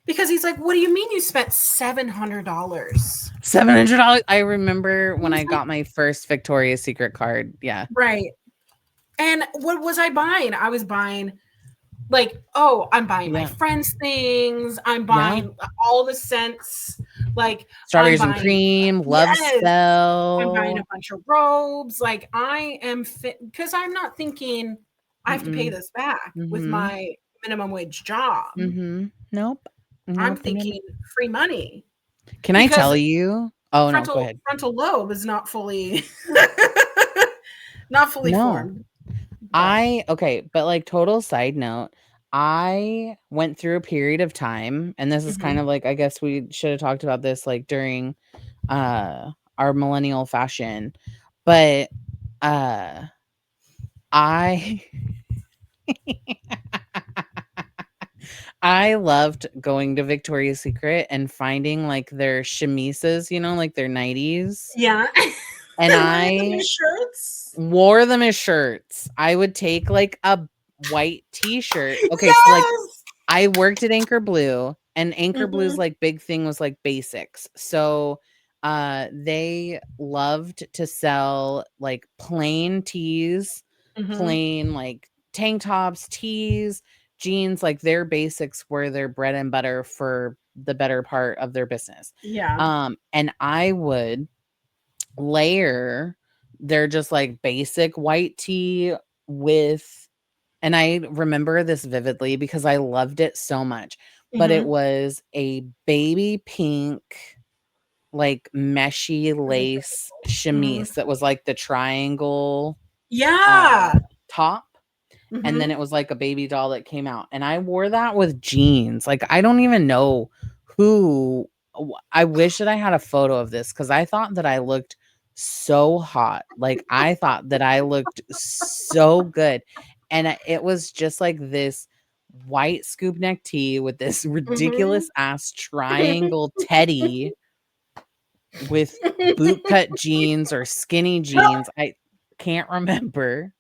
because he's like, "What do you mean you spent $700?" $700. I remember when He's I like, got my first Victoria's Secret card. Yeah. "Right." And what was I buying? I was buying like, oh, I'm buying my Yeah. friends things. I'm Yeah. buying all the scents. Like, I'm Strawberries and buying, cream, love yes, I'm buying a spell. bunch of robes. Like, I am fit because I'm not thinking I have to pay Mm-mm. this back with Mm-hmm. my minimum wage job. Mm-hmm. Nope. I'm Nope. Nope. thinking free money Can I because tell you? Oh no, go frontal ahead. frontal lobe is not fully not fully No. formed. But Okay, but like, total side note, I went through a period of time, and this is kind mhm. of like, I guess we should have talked about this like during uh our millennial fashion, but uh I I loved going to Victoria's Secret and finding like their chemises, like their 90s. Yeah. And Wearing them I as shirts. wore them as shirts. I would take like white t-shirt. Okay, so like Yes. I worked at Anchor Blue, and Anchor Blue's Mhm. like big thing was like basics. So they loved to sell like plain tees, Mhm. plain like tank tops, tees, jeans, like their basics were their bread and butter for the better part of their business. Yeah. And I would layer their just like basic white tee with, and I remember this vividly because I loved it so much, but it Mhm. was a baby pink, like meshy lace Mhm. chemise that was like the triangle uh Yeah. top, and then Mhm. it was like a baby doll that came out, and I wore that with jeans. Like I don't even know who. I wish that I had a photo of this because I thought that I looked so hot. Like I thought that I looked so good, and it was just like this white scoop neck tee with this Mhm. ridiculous ass triangle teddy with bootcut jeans or skinny jeans. I can't remember,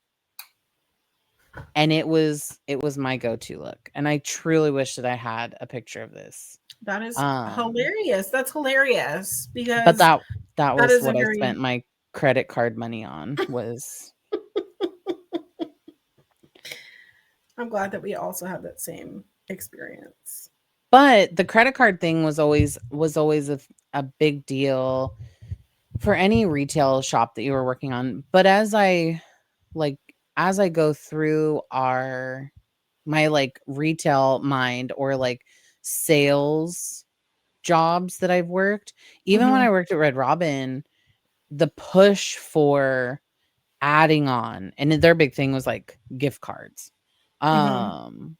and it was my go-to look, and I truly wish that I had a picture of this. That is Um, hilarious. That's hilarious but because that that was is a what I spent very my credit card money on was. I'm glad that we also have that same experience. But the credit card thing was always a big deal for any retail shop that you were working on. But like as I go through our my like retail mind or like sales jobs that I've worked, even when Mhm. I worked at Red Robin, the push for adding on, and their big thing was like gift cards. Mhm. Um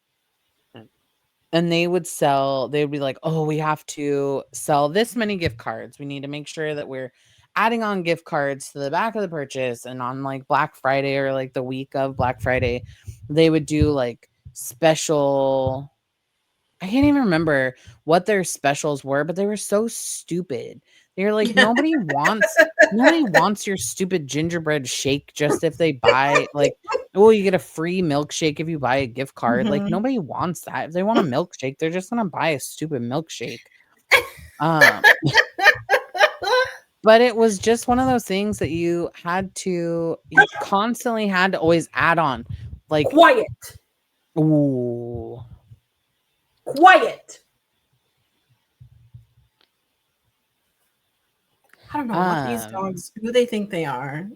and they would be like, "Oh, we have to sell this many gift cards. We need to make sure that we're adding on gift cards to the back of the purchase." And on like Black Friday or like the week of Black Friday, they would do like special, I can't even remember what their specials were, but they were so stupid. They're like, Yeah. nobody wants your stupid gingerbread shake just if they buy like, oh, you get a free milkshake if you buy a gift card. Like Mhm. nobody wants that. If they want a milkshake, they're just gonna buy a stupid milkshake. Um, but it was just one of those things that you constantly had to always add on. Like, Quiet. ooh. Quiet. I don't know what these Um dogs who they think they are.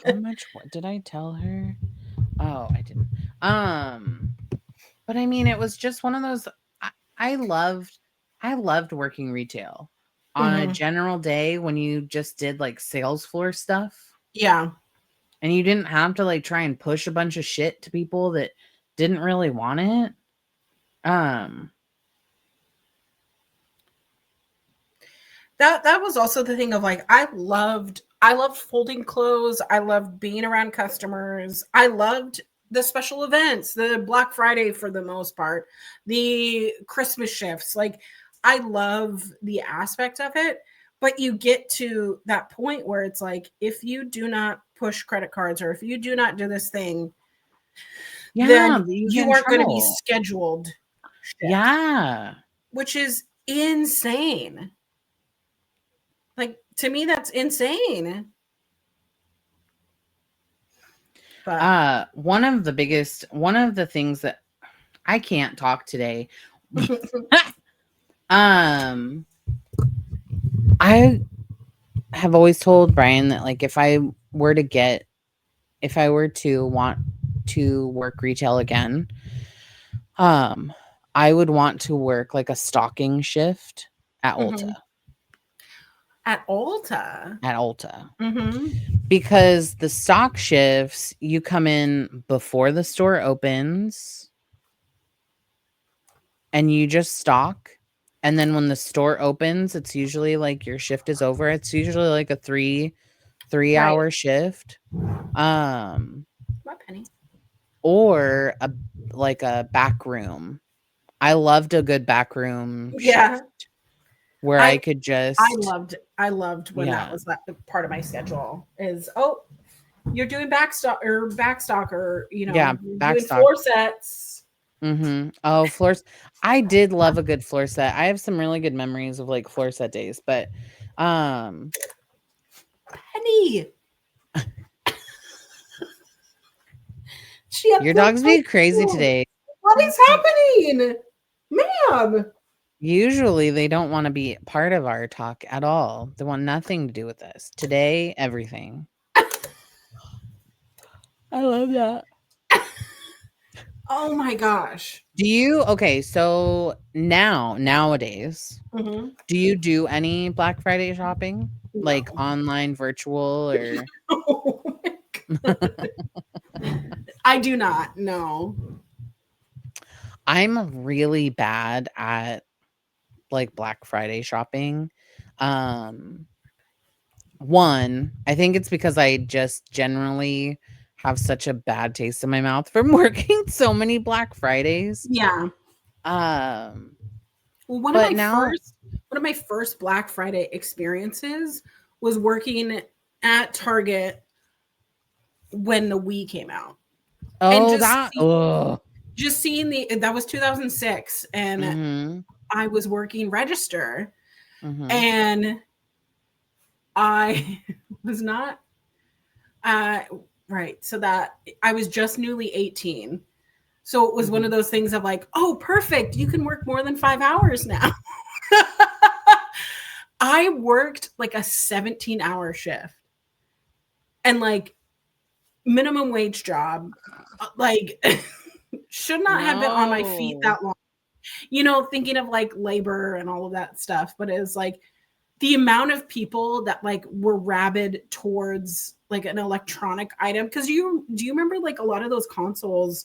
how much what did I tell her? Oh, I didn't. Um, but I mean, it was just one of those. I, I loved, I loved working retail on a Mhm. general day when you just did like sales floor stuff, Yeah. and you didn't have to like try and push a bunch of shit to people that didn't really want it. Um, That was also the thing of like I loved folding clothes. I loved being around customers. I loved the special events, the Black Friday for the most part, the Christmas shifts. Like I love the aspect of it, but you get to that point where it's like if you do not push credit cards or if you do not do this thing, yeah, then you get you in aren't going to be trouble. scheduled shift, Yeah. which is insane. Like to me that's insane. But One of the things that I can't talk today. um, I have always told Brian that like if I were to want to work retail again, um, I would want to work like a stocking shift at Ulta. Mhm. At Ulta. At Ulta. Mhm. Because the stock shifts, you come in before the store opens and you just stock. And then when the store opens, it's usually like your shift is over. It's usually like a three Right. hour shift. Um, My penny. or like a back room. I loved a good back room Yeah. shift where I I could I just, loved I loved when that yeah. was that part of my schedule is, "Oh, You're doing backstock, or Yeah, you're doing backstock. floor sets. Oh, floors. I did love a good floor set. I have some really good memories of like floor set days, but um Penny, she had your poop dog's being crazy too. today. What is happening, ma'am? Usually they don't want to be part of our talk at all. They want nothing to do with us. Today, everything. I love that. Oh my gosh. Do you okay, so nowadays, Hmm. do you do any Black Friday shopping? Like No. online, virtual, or Oh my God. I do not. No. I'm really bad at like Black Friday shopping. Um One, I think it's because I just generally have such a bad taste in my mouth from working so many Black Fridays. Yeah. Um Well, but now one of my first Black Friday experiences was working at Target when the Wii came out, and oh that oh just seeing the that was 2006, and mhm I was working register, mhm and I was not uh right, so that I was just newly 18. So it was one of mhm. those things of like, oh, perfect, you can work more than 5 hours now. I worked like a 17-hour shift, and like minimum wage job, like should not have been on my feet No. that long. Thinking of like labor and all of that stuff, but it was like the amount of people that like were rabid towards like an electronic item, because do you remember like a lot of those consoles,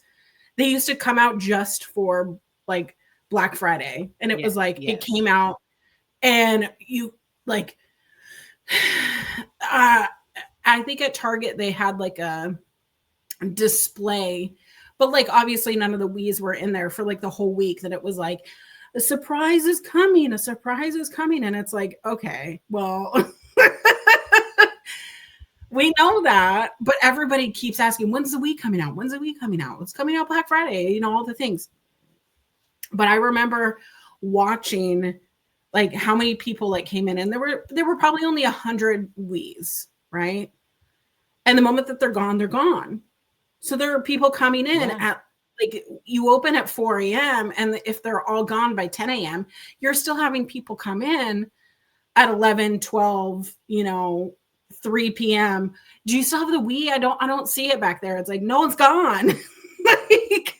they used to come out just for like Black Friday, and it Yeah, was like it came yes. out, and you like uh, I think at Target they had like a display, but like obviously none of the Wii's were in there for like the whole week, that it was like a surprise is coming, a surprise is coming, and it's like, okay, well, we know that, but everybody keeps asking, when's the Wii coming out, when's the Wii coming out, it's coming out Black Friday, all the things. But I remember watching like how many people like came in, and there were probably only 100 Wii's, right? And the moment that they're gone, they're gone. So there are people coming in Yeah. at like, you open at 4 a.m. and if they're all gone by 10 a.m., you're still having people come in at 11, 12, 3 p.m. Do you still have the Wii? I don't see it back there. It's like, no, it's gone. Like,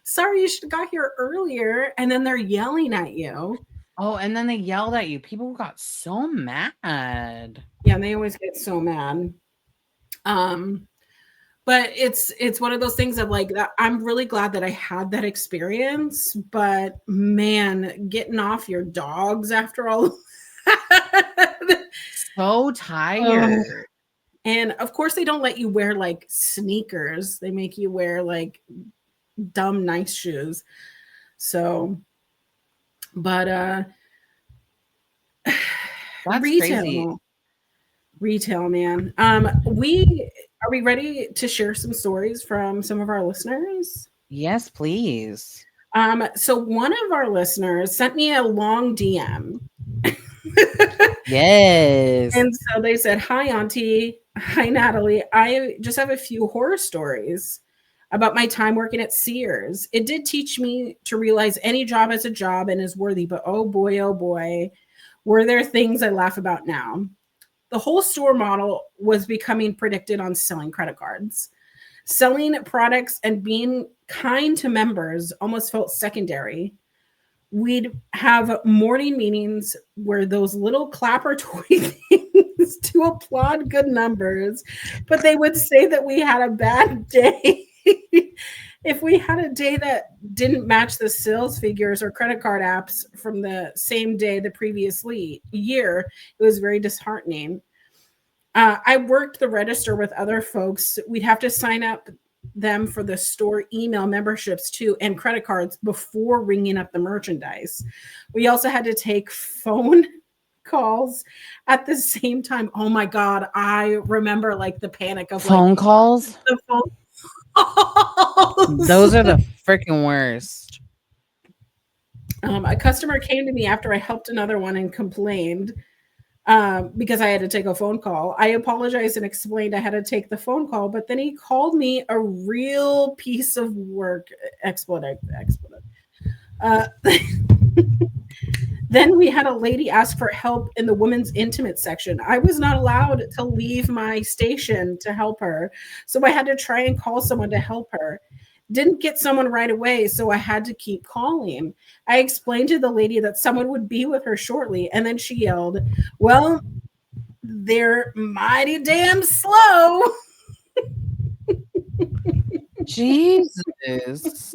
sorry, you should have got here earlier. And then they're yelling at you. Oh, and then they yelled at you. People got so mad. Yeah, and they always get so mad. Um, but it's one of those things of like that. I'm really glad that I had that experience, but man, getting off your dogs after all of that. So Oh. tired. And of course they don't let you wear like sneakers, they make you wear like dumb nice shoes. So, but That's crazy. retail retail, man. We are we ready to share some stories from some of our listeners? Yes, please. So one of our listeners sent me a long DM. Yes. And so they said, "Hi, Auntie. Hi, Natalie. I just have a few horror stories about my time working at Sears. It did teach me to realize any job is a job and is worthy, but oh boy, were there things I laugh about now. The whole store model was becoming predicted on selling credit cards. Selling products and being kind to members almost felt secondary. We'd have morning meetings where those little clapper toy things to applaud good numbers, but they would say that we had a bad day. If we had a day that didn't match the sales figures or credit card apps from the same day the previous year, it was very disheartening. I worked the register with other folks. We'd have to sign up them for the store email memberships too, and credit cards before ringing up the merchandise. We also had to take phone calls at the same time. Oh my god, I remember like the panic of like Phone calls? the phone calls. Those are the freaking worst. A customer came to me after I helped another one and complained because I had to take a phone call. I apologized and explained I had to take the phone call, but then he called me a real piece of work. Expletive. Uh, Then we had a lady ask for help in the women's intimate section. I was not allowed to leave my station to help her. So I had to try and call someone to help her. Didn't get someone right away, so I had to keep calling. I explained to the lady that someone would be with her shortly, and then she yelled, "Well, they're mighty damn slow." Jesus.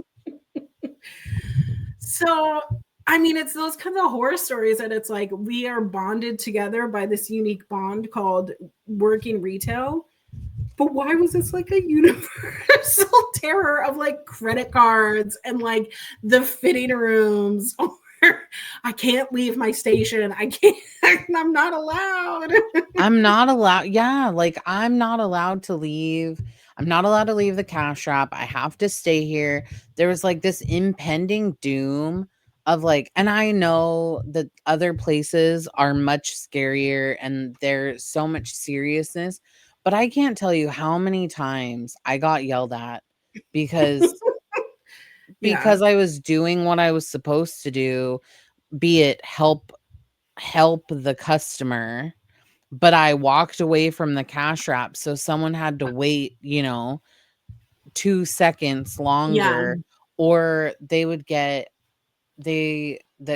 So, I mean, it's those kinds of horror stories that it's like we are bonded together by this unique bond called working retail. But why was this like a universal terror of like credit cards and like the fitting rooms? Or I can't leave my station. I can't, I'm not allowed. I'm not allowed. Yeah, like I'm not allowed to leave. I'm not allowed to leave the cash wrap. I have to stay here. There was like this impending doom of like, and I know that other places are much scarier and there's so much seriousness, but I can't tell you how many times I got yelled at because Yeah. I was doing what I was supposed to do, be it help the customer, but I walked away from the cash wrap, so someone had to wait, 2 seconds Yeah. longer, or the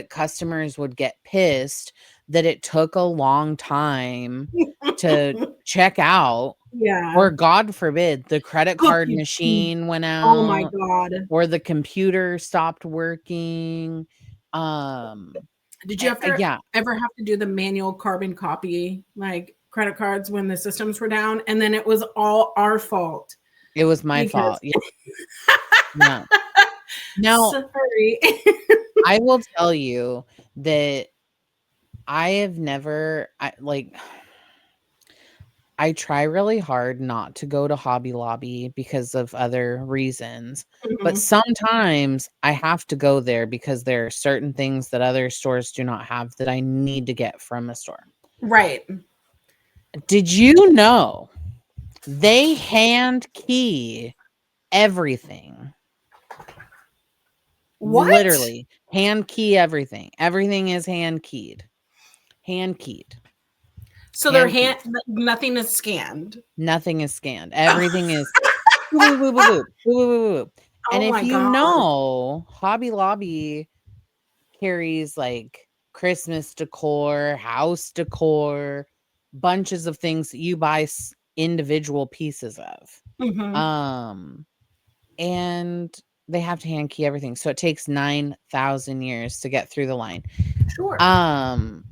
customers would get pissed that it took a long time to check out, Yeah. or God forbid, the credit card Cookie. machine went Oh my out, God. or the computer stopped working. Did you Yeah, ever have to do the manual carbon copy, like credit cards when the systems were down? And then it was all our fault it was my because fault. Yeah. Now, sorry. I will tell you that I have never I try really hard not to go to Hobby Lobby because of other reasons, but Mhm. sometimes I have to go there because there are certain things that other stores do not have that I need to get from a store. Right. Did you know they hand key everything? What? Literally, hand key everything. Everything is hand keyed. Hand keyed. So their Hand hand keyed. nothing is scanned. Nothing is scanned. Everything is boop, boop, boop, boop, boop, boop, boop, boop, boop. And Oh if my you god. know, Hobby Lobby carries like Christmas decor, house decor, bunches of things that you buy individual pieces of. Mhm. Um, and they have to hand key everything. So it takes 9,000 years to get through the line. Sure. Um,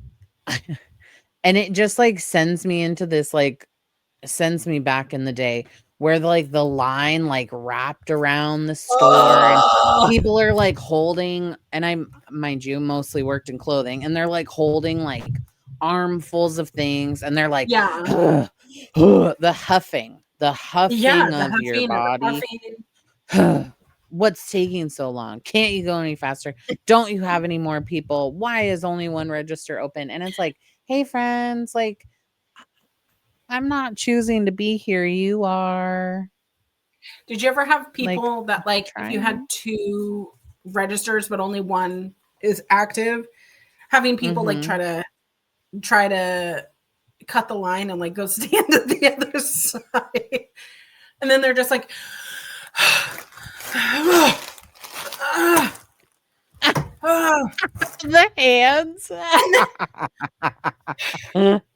and it just like sends me back in the day where the line like wrapped around the store and Oh, people are like holding, and I, mind you, mostly worked in clothing, and they're like holding like armfuls of things, and they're like yeah. the Yeah, huffing the of your huffing and the body. puffing. What's taking so long? Can't you go any faster? Don't you have any more people? Why is only one register open? And it's like, hey friends, like I'm not choosing to be here. You are. Did you ever have Like, people that like if you had trying. 2 registers but only one is active, having people like Mhm. try to cut the line and like go stand at the other side. And then they're just like The hands.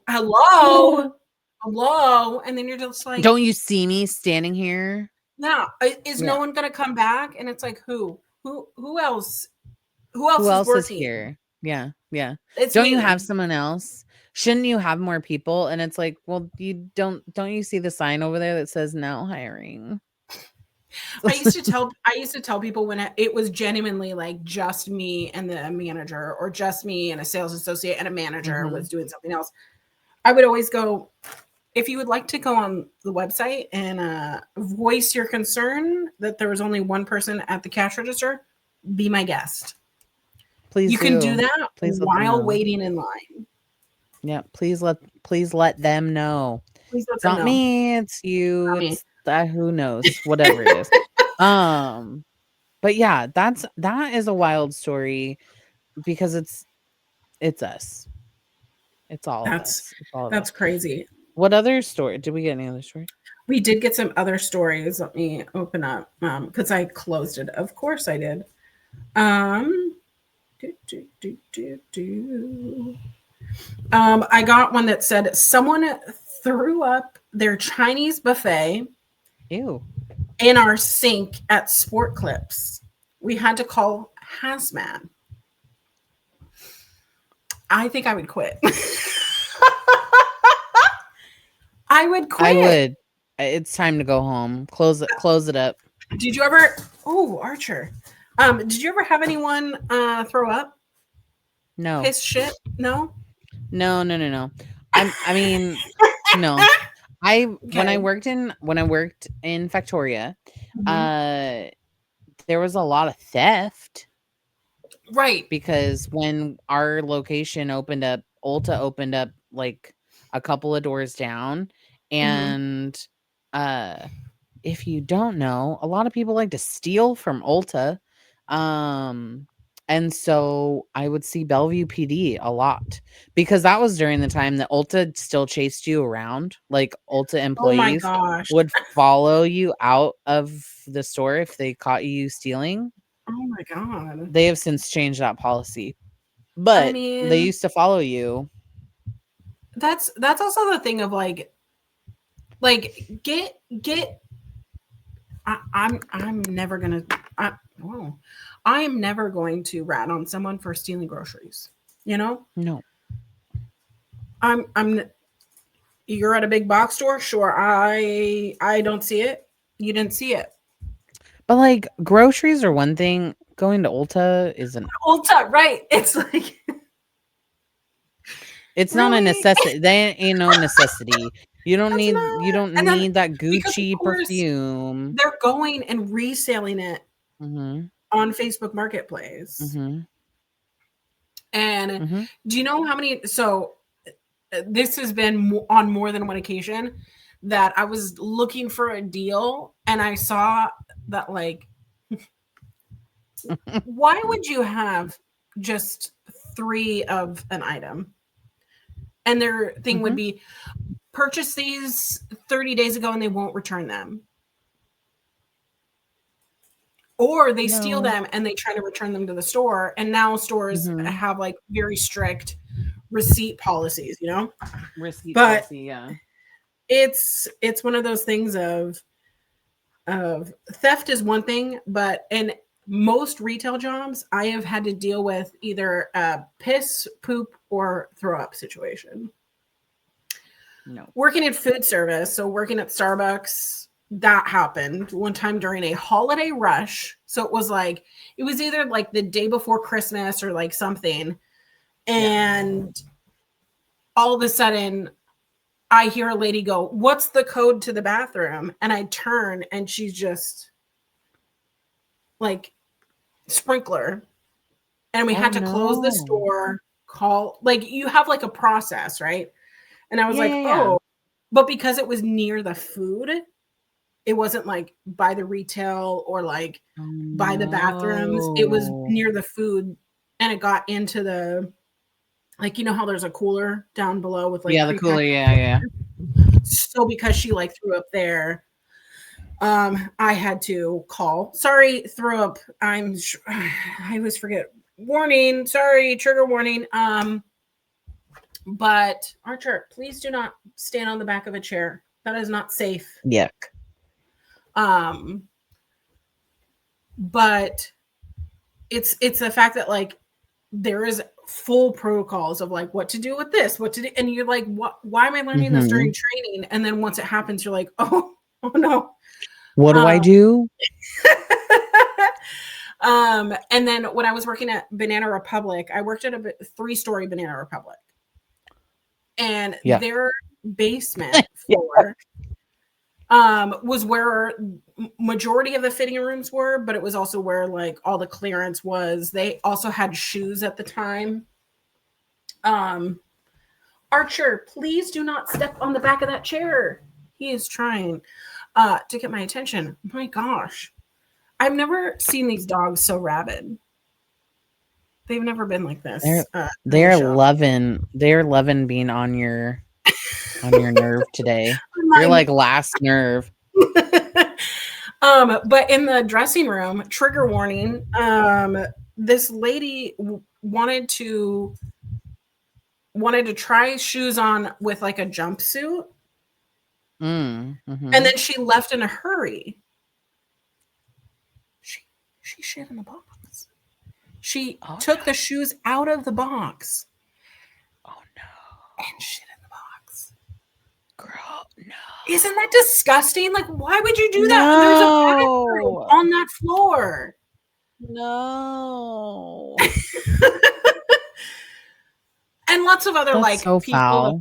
hello, hello, and then you're just like, Don't you see me standing here? yeah, is no Yeah. one gonna come back? And it's like, who else? Who Who else is else is working? here? Yeah, yeah. It's Don't you have me. someone else? Shouldn't you have more people? And it's like, well, you don't you see the sign over there that says now hiring? I used to tell people when it was genuinely like just me and the manager, or just me and a sales associate and a manager Mhm. was doing something else. I would always go, if you would like to go on the website and voice your concern that there was only one person at the cash register, be my guest. Please You can do do. that Please let them while know. waiting in line. Yeah, please let them know. Please let It's them not know. me, it's you, Not me. it's that who knows, whatever it is. Um, but yeah, that is a wild story because it's us. It's all of That's us. It's all of that's us. crazy. What other story? Did we get any other story? We did get some other stories. Let me open up because I closed it. Of course I did. Um, do, do, do, do, do. I got one that said someone threw up their Chinese buffet Ew. in our sink at Sport Clips. We had to call hazmat. I think I would quit. I would I quit. would. It's time to go home. Close it up. Did you ever? Oh, Archer. Did you ever have anyone throw up? No. Piss shit? No. No, no, no, no. I mean, no. Okay. When I worked in Factoria, Mhm. uh there was a lot of theft Right. because when our location opened up, Ulta opened up like a couple of doors down, Hmm. and uh if you don't know, a lot of people like to steal from Ulta. Um, and so I would see Bellevue PD a lot because that was during the time that Ulta still chased you around. Like Ulta Oh my employees gosh. would follow you out of the store if they caught you stealing. Oh my god. They have since changed that policy, I but they mean, used to follow you. that's also the thing of like get I'm never gonna I whoa. I am never going to rat on someone for stealing groceries. You know? No. I'm you're at a big box store? Sure. I don't see it. You didn't see it. But like groceries are one thing, going to Ulta isn't. Ulta, right. It's like It's not a really? necessity. They ain't no necessity. That's You not. don't And then need that because of Gucci course perfume. they're going and reselling it Mhm. on Facebook Marketplace. Mhm. And Mhm. do you know how many? So this has been on more than one occasion that I was looking for a deal and I saw that, like, why would you have just three of an item? And their thing would Mhm. be purchase these 30 days ago and they won't return them. Or they steal No. them and they try to return them to the store. And now stores Mhm. have like very strict receipt policies, you know? Receipt But policy, yeah. it's one of those things of theft is one thing, but in most retail jobs, I have had to deal with either a piss, poop, or throw up situation. No. Working in food service, so working at Starbucks, that happened one time during a holiday rush. So it was either like the day before Christmas or like something. Yeah. And all of a sudden, I hear a lady go, "What's the code to the bathroom?" And I turn and she's just like sprinkler. And we Oh had to close the no. store, call, like, you have like a process, right? And I was Yeah, like, yeah, yeah. "Oh," but because it was near the food, it wasn't like by the retail or like Oh by the bathrooms. It was no. near the food and it got into the, like, you know how there's a cooler down below with like Yeah, the cooler, prepackaged yeah, yeah. so because she like threw up there, I had to call. Sorry, throw up. I always forget. Warning, sorry, trigger warning. But Archer, please do not stand on the back of a chair. That is not safe. Yuck. Um, but it's the fact that like there is full protocols of like what to do with this, what to do, and you're like, what? Why am I learning this during Mhm. training? And then once it happens, you're like, oh, oh no. What do I Um, do? and then when I was working at Banana Republic, I worked at a 3-story Banana Republic, and Yeah. their basement Yeah. floor was where majority of the fitting rooms were, but it was also where like all the clearance was. They also had shoes at the time. Um, Archer, please do not step on the back of that chair. He is trying to get my attention. My gosh, I've never seen these dogs so rabid. They've never been like They're this during the they're show. loving they're loving being on your nerve today. You're My like last nerve. but in the dressing room, trigger warning, this lady wanted to try shoes on with like a jumpsuit, and Mhm. then she left in a hurry. She she shit in the box. She Oh, took no. the shoes out of the box Oh, no. and shit in the box. Girl, no. Isn't that disgusting? Like, why would you do that? There's a bathroom No. on that floor. No. And lots of other That's like so foul.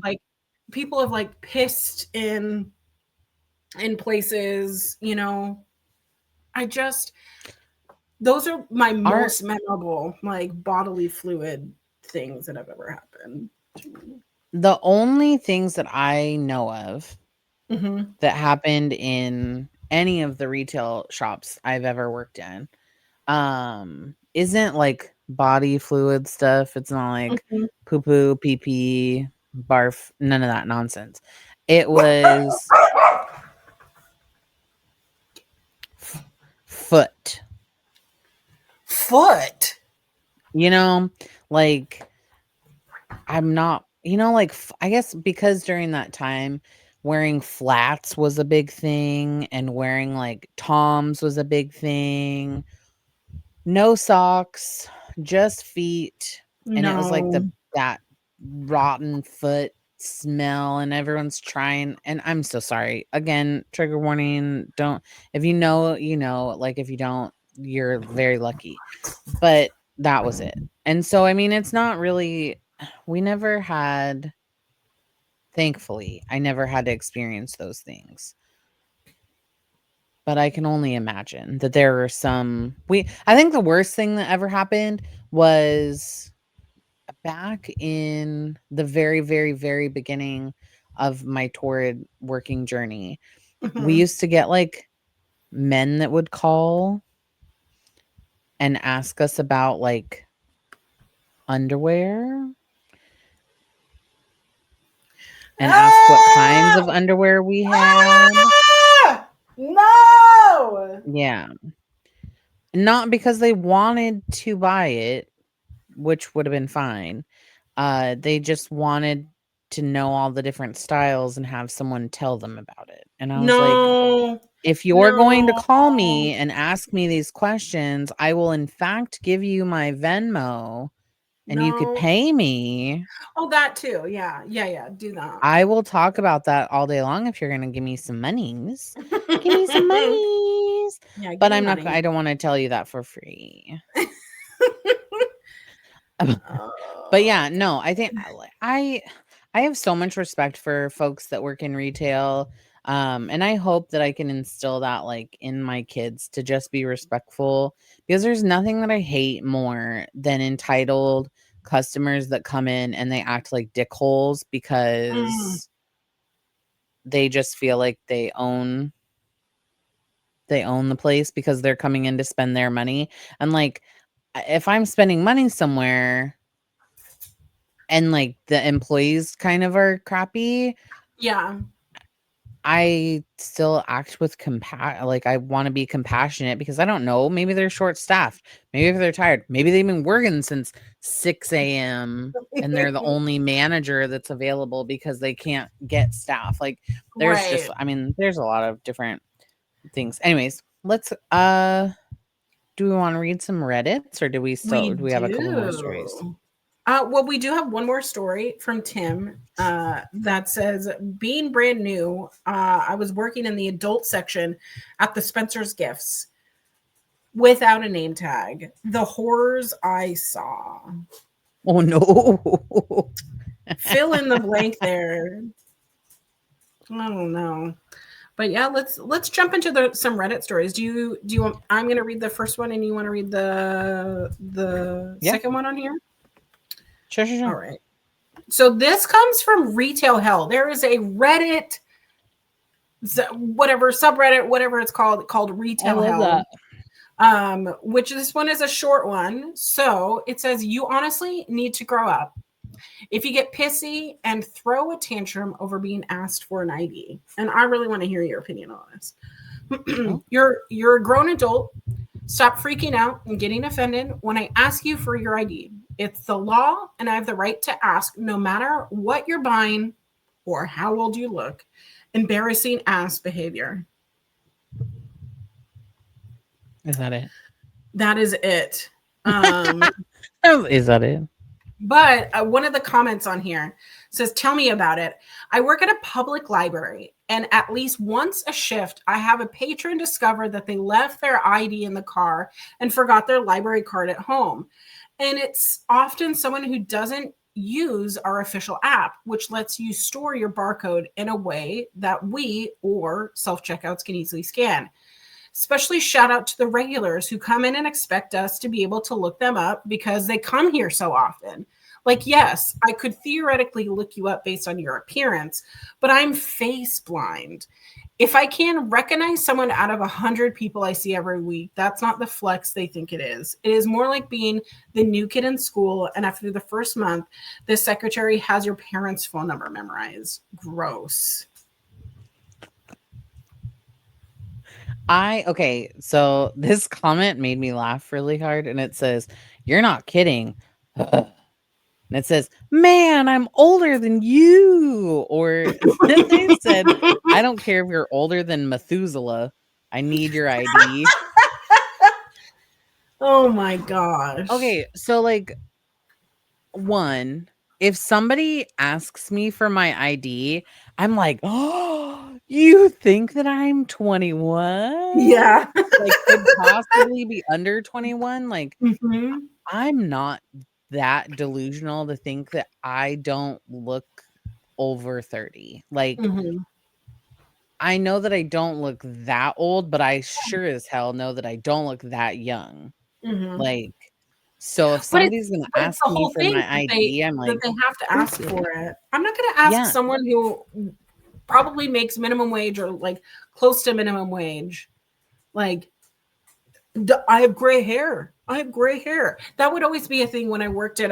people have like pissed in places, you know. I just those are my Our most memorable like bodily fluid things that have ever happened to me. The only things that I know of Mm-hmm. that happened in any of the retail shops I've ever worked in, isn't like body fluid stuff. It's not like Mm-hmm. poo poo, pee pee, barf, none of that nonsense. It was foot. Foot. You know, like I'm not, like I guess because during that time wearing flats was a big thing and wearing like Toms was a big thing. No socks, just feet, and it was like No. that rotten foot smell and everyone's trying, and I'm so sorry. Again, trigger warning, don't, if you know, like if you don't, you're very lucky. But that was it. And so I mean, it's not really, we never had, thankfully, I never had to experience those things. But I can only imagine that there were some, I think the worst thing that ever happened was back in the very, very, very beginning of my torrid working journey. We Mm-hmm. used to get like men that would call and ask us about like underwear and ask what kinds of Ah! underwear we had. Ah! No. Yeah. Not because they wanted to buy it, which would have been fine. They just wanted to know all the different styles and have someone tell them about it. And I was like, No. if you're going to No. call me and ask me these questions, I will in fact give you my Venmo and you could No. pay me. Oh, that too. Yeah. Yeah. Yeah. Do that. I will talk about that all day long if you're going to give me some monies. Give me some monies. Yeah. Give But me I money. don't want to tell you that for free. But yeah, Okay. no, I think I have so much respect for folks that work in retail. And I hope that I can instill that like in my kids to just be respectful, because there's nothing that I hate more than entitled customers that come in and they act like dickholes Mm, because they just feel like they own the place because they're coming in to spend their money. And like if I'm spending money somewhere and like the employees kind of are crappy, yeah. I still act with like I want to be compassionate because I don't know, maybe they're short staffed, maybe if they're tired, maybe they've been working since 6 a.m. and they're the only manager that's available because they can't get staff. Like there's just, Right. I mean, there's a lot of different things. Anyways, let's do we want to read some Reddits or We do we have a couple more stories? do. Well, we do have one more story from Tim that says, being brand new, I was working in the adult section at the Spencer's Gifts without a name tag. The horrors I saw. Oh no. Fill in the blank there. I don't know. But yeah, let's jump into some Reddit stories. Do you want, I'm gonna read the first one and you want to read the Yeah. second one on here? Sure, sure, All sure. right. So this comes from Retail Hell. There is a Reddit, whatever subreddit, whatever it's called I Retail love Hell. that. Which this one is a short one. So it says, you honestly need to grow up if you get pissy and throw a tantrum over being asked for an ID. And I really want to hear your opinion on this. Oh, You're a grown adult. Stop freaking out and getting offended when I ask you for your ID. It's the law, and I have the right to ask no matter what you're buying or how old you look. Embarrassing ass behavior. is that it? That is it. Um, Is that it? But one of the comments on here says, tell me about it. I work at a public library, and at least once a shift, I have a patron discover that they left their ID in the car and forgot their library card at home. And it's often someone who doesn't use our official app, which lets you store your barcode in a way that we or self checkouts can easily scan. Especially shout out to the regulars who come in and expect us to be able to look them up because they come here so often. Like, yes, I could theoretically look you up based on your appearance, but I'm face blind. If I can recognize someone out of 100 people I see every week, that's not the flex they think it is. It is more like being the new kid in school, and after the first month, the secretary has your parents' phone number memorized. Gross. Okay, so this comment made me laugh really hard, and it says, "You're not kidding." And it says, "Man, I'm older than you." Or they said, "I don't care if you're older than Methuselah. I need your ID." Oh my gosh. Okay, so like one, if somebody asks me for my ID, I'm like, "Oh, you think that I'm 21? Yeah. Like, could possibly be under 21?" Like, Mhm. I'm not that delusional to think that I don't look over 30. Like, Mhm. I know that I don't look that old, but I sure as hell know that I don't look that young. Mhm. Like, so if But it's somebody's gonna but it's ask the me whole for thing my ID, I'm that like, they have to "Go ask for it." for it. I'm not gonna ask Yeah, someone who probably makes minimum wage or, like, close to minimum wage, like, I have gray hair. I have gray hair. That would always be a thing when I worked at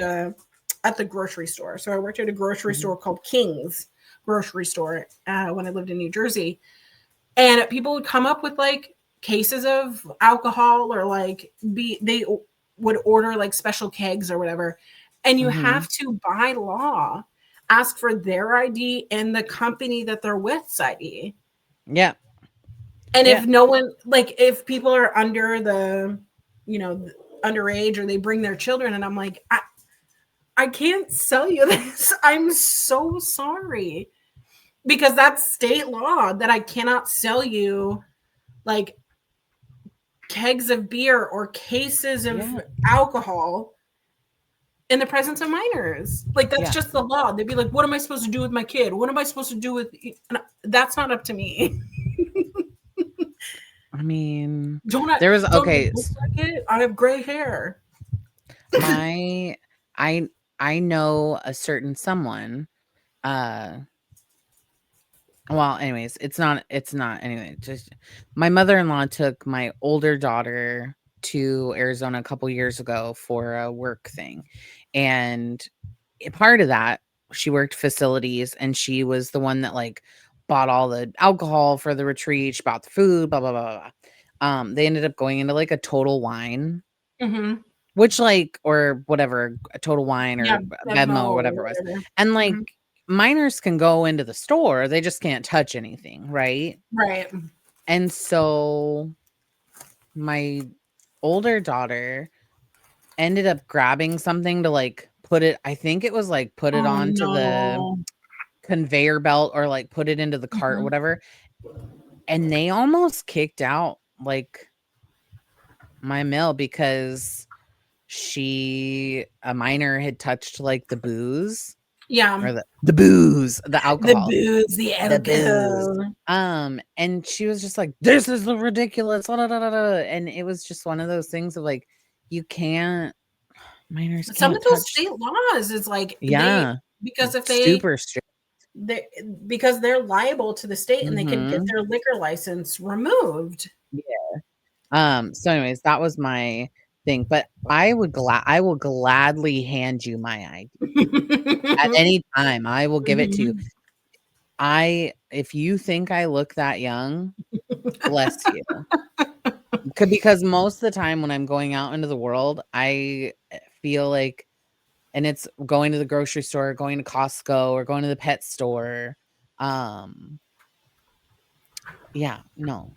the grocery store. So I worked at a grocery mhm, store called King's Grocery Store, when I lived in New Jersey, and people would come up with, like, cases of alcohol, or, like, they would order, like, special kegs or whatever, and you mhm. have to, by law, ask for their ID and the company that they're with's ID. Yeah, And yeah, if no one, like, if people are under the, you know, underage, or they bring their children, and I'm like, I can't sell you this. I'm so sorry, because that's state law that I cannot sell you, like, kegs of beer or cases of yeah, alcohol in the presence of minors. Like, that's yeah. just the law. They'd be like, what am I supposed to do with my kid? What am I supposed to do with, that's not up to me. I mean, Don't I there was don't I okay, look like it? I have gray hair. my I I know a certain someone, uh well, anyways, it's not anyway, just my mother-in-law took my older daughter to Arizona a couple years ago for a work thing. And a part of that, she worked facilities and she was the one that like bought all the alcohol for the retreat, she bought the food, blah blah blah blah. They ended up going into like a Total Wine, Mhm. which like or whatever, a Total Wine Yeah, or Venmo Venmo or or whatever it was. whatever. And like Mhm. minors can go into the store, they just can't touch anything, right? Right. And so my older daughter ended up grabbing something to like I think it was like put it Oh onto the no. conveyor belt or like put it into the cart or Mhm. whatever. And they almost kicked out like my mill because a minor had touched like the booze Yeah. or the The alcohol, booze, the the booze. alcohol. And she was just like, "This is ridiculous." Da, da, da, da, da. And it was just one of those things of like, you can't, minors Some can't of those touch. state laws is like they Yeah, because if super strict. they because they're liable to the state and they could get Mhm. their liquor license removed. So anyways, that was my thing, but I will gladly hand you my ID at any time. I will give it to you. Mhm. If you think I look that young, bless you. Because most of the time when I'm going out into the world, I feel like, and it's going to the grocery store, going to Costco, or going to the pet store. Um, yeah, no.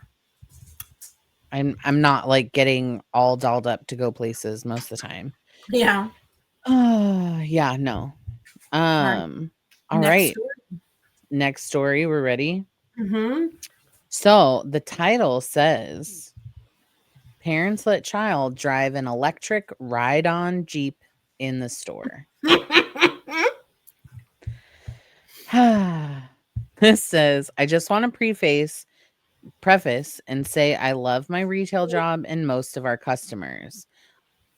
I'm not like getting all dolled up to go places most of the time. Yeah. Yeah, no. All right. All Next right. story. Next story, we're ready. Mhm. So, the title says parents let child drive an electric ride-on Jeep in the store. This says, I just want to preface and say I love my retail job and most of our customers.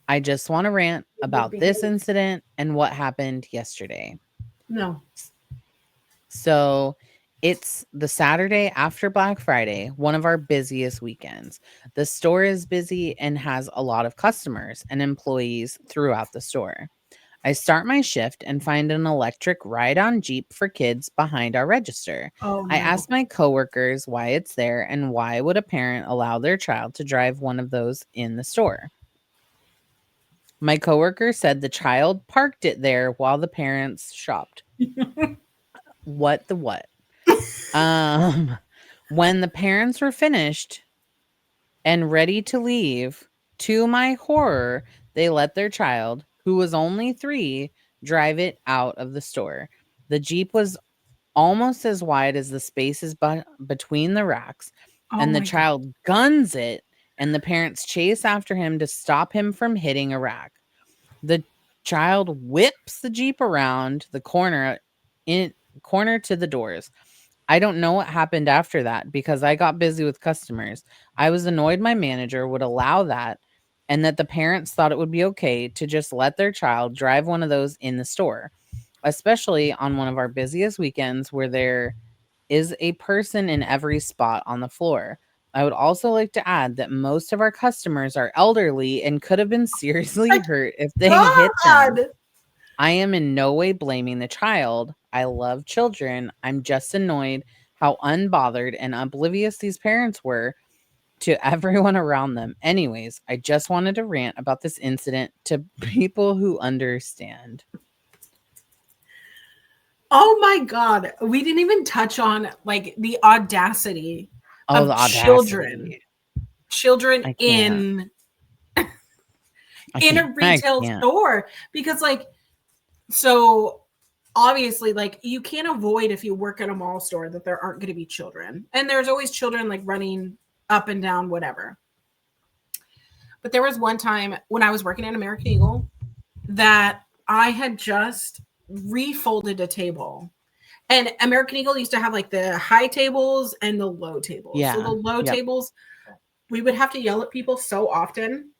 I just want to rant Would about this behave. incident and what happened yesterday. No. So it's the Saturday after Black Friday, one of our busiest weekends. The store is busy and has a lot of customers and employees throughout the store. I start my shift and find an electric ride-on Jeep for kids behind our register. Oh I no. ask my coworkers why it's there and why would a parent allow their child to drive one of those in the store. My coworker said the child parked it there while the parents shopped. What the what? Um, when the parents were finished and ready to leave, to my horror, they let their child, who was only 3, drive it out of the store. The Jeep was almost as wide as the spaces between the racks, Oh and the my god. child guns it, and the parents chase after him to stop him from hitting a rack. The child whips the Jeep around the corner to the doors. I don't know what happened after that because I got busy with customers. I was annoyed my manager would allow that and that the parents thought it would be okay to just let their child drive one of those in the store, especially on one of our busiest weekends where there is a person in every spot on the floor. I would also like to add that most of our customers are elderly and could have been seriously My hurt if they hit them. god. I am in no way blaming the child. I love children. I'm just annoyed how unbothered and oblivious these parents were to everyone around them. Anyways, I just wanted to rant about this incident to people who understand. Oh my god. We didn't even touch on like the audacity Oh, of the children. audacity. Children I can't. in I in can't. a I retail can't. store because like so obviously like you can't avoid if you work at a mall store that there aren't going to be children and there's always children like running up and down whatever, but there was one time when I was working at American Eagle that I had just refolded a table. And American Eagle used to have like the high tables and the low tables. So the Yeah. low Yep. tables, we would have to yell at people so often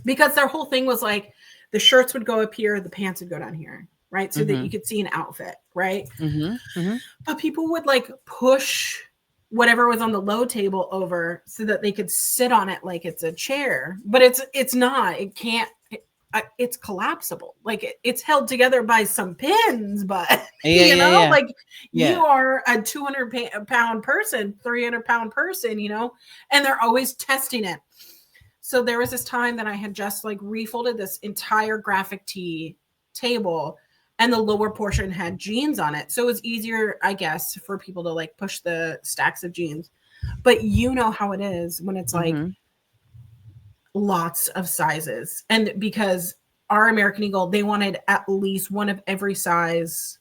because their whole thing was like the shirts would go up here, the pants would go down here, right? So that you Mhm. could see an outfit, right? Mhm. Mhm. But people would like push whatever was on the low table over so that they could sit on it like it's a chair. But it's not. It can't. It's collapsible. Like it's held together by some pins, but Yeah, yeah, yeah. like you Yeah. are a 200-pound person, 300-pound person, and they're always testing it. So there was this time that I had just like refolded this entire graphic tee table and the lower portion had jeans on it. So it was easier, I guess, for people to like push the stacks of jeans. But you know how it is when it's like Mhm. lots of sizes. And because our American Eagle, they wanted at least one of every size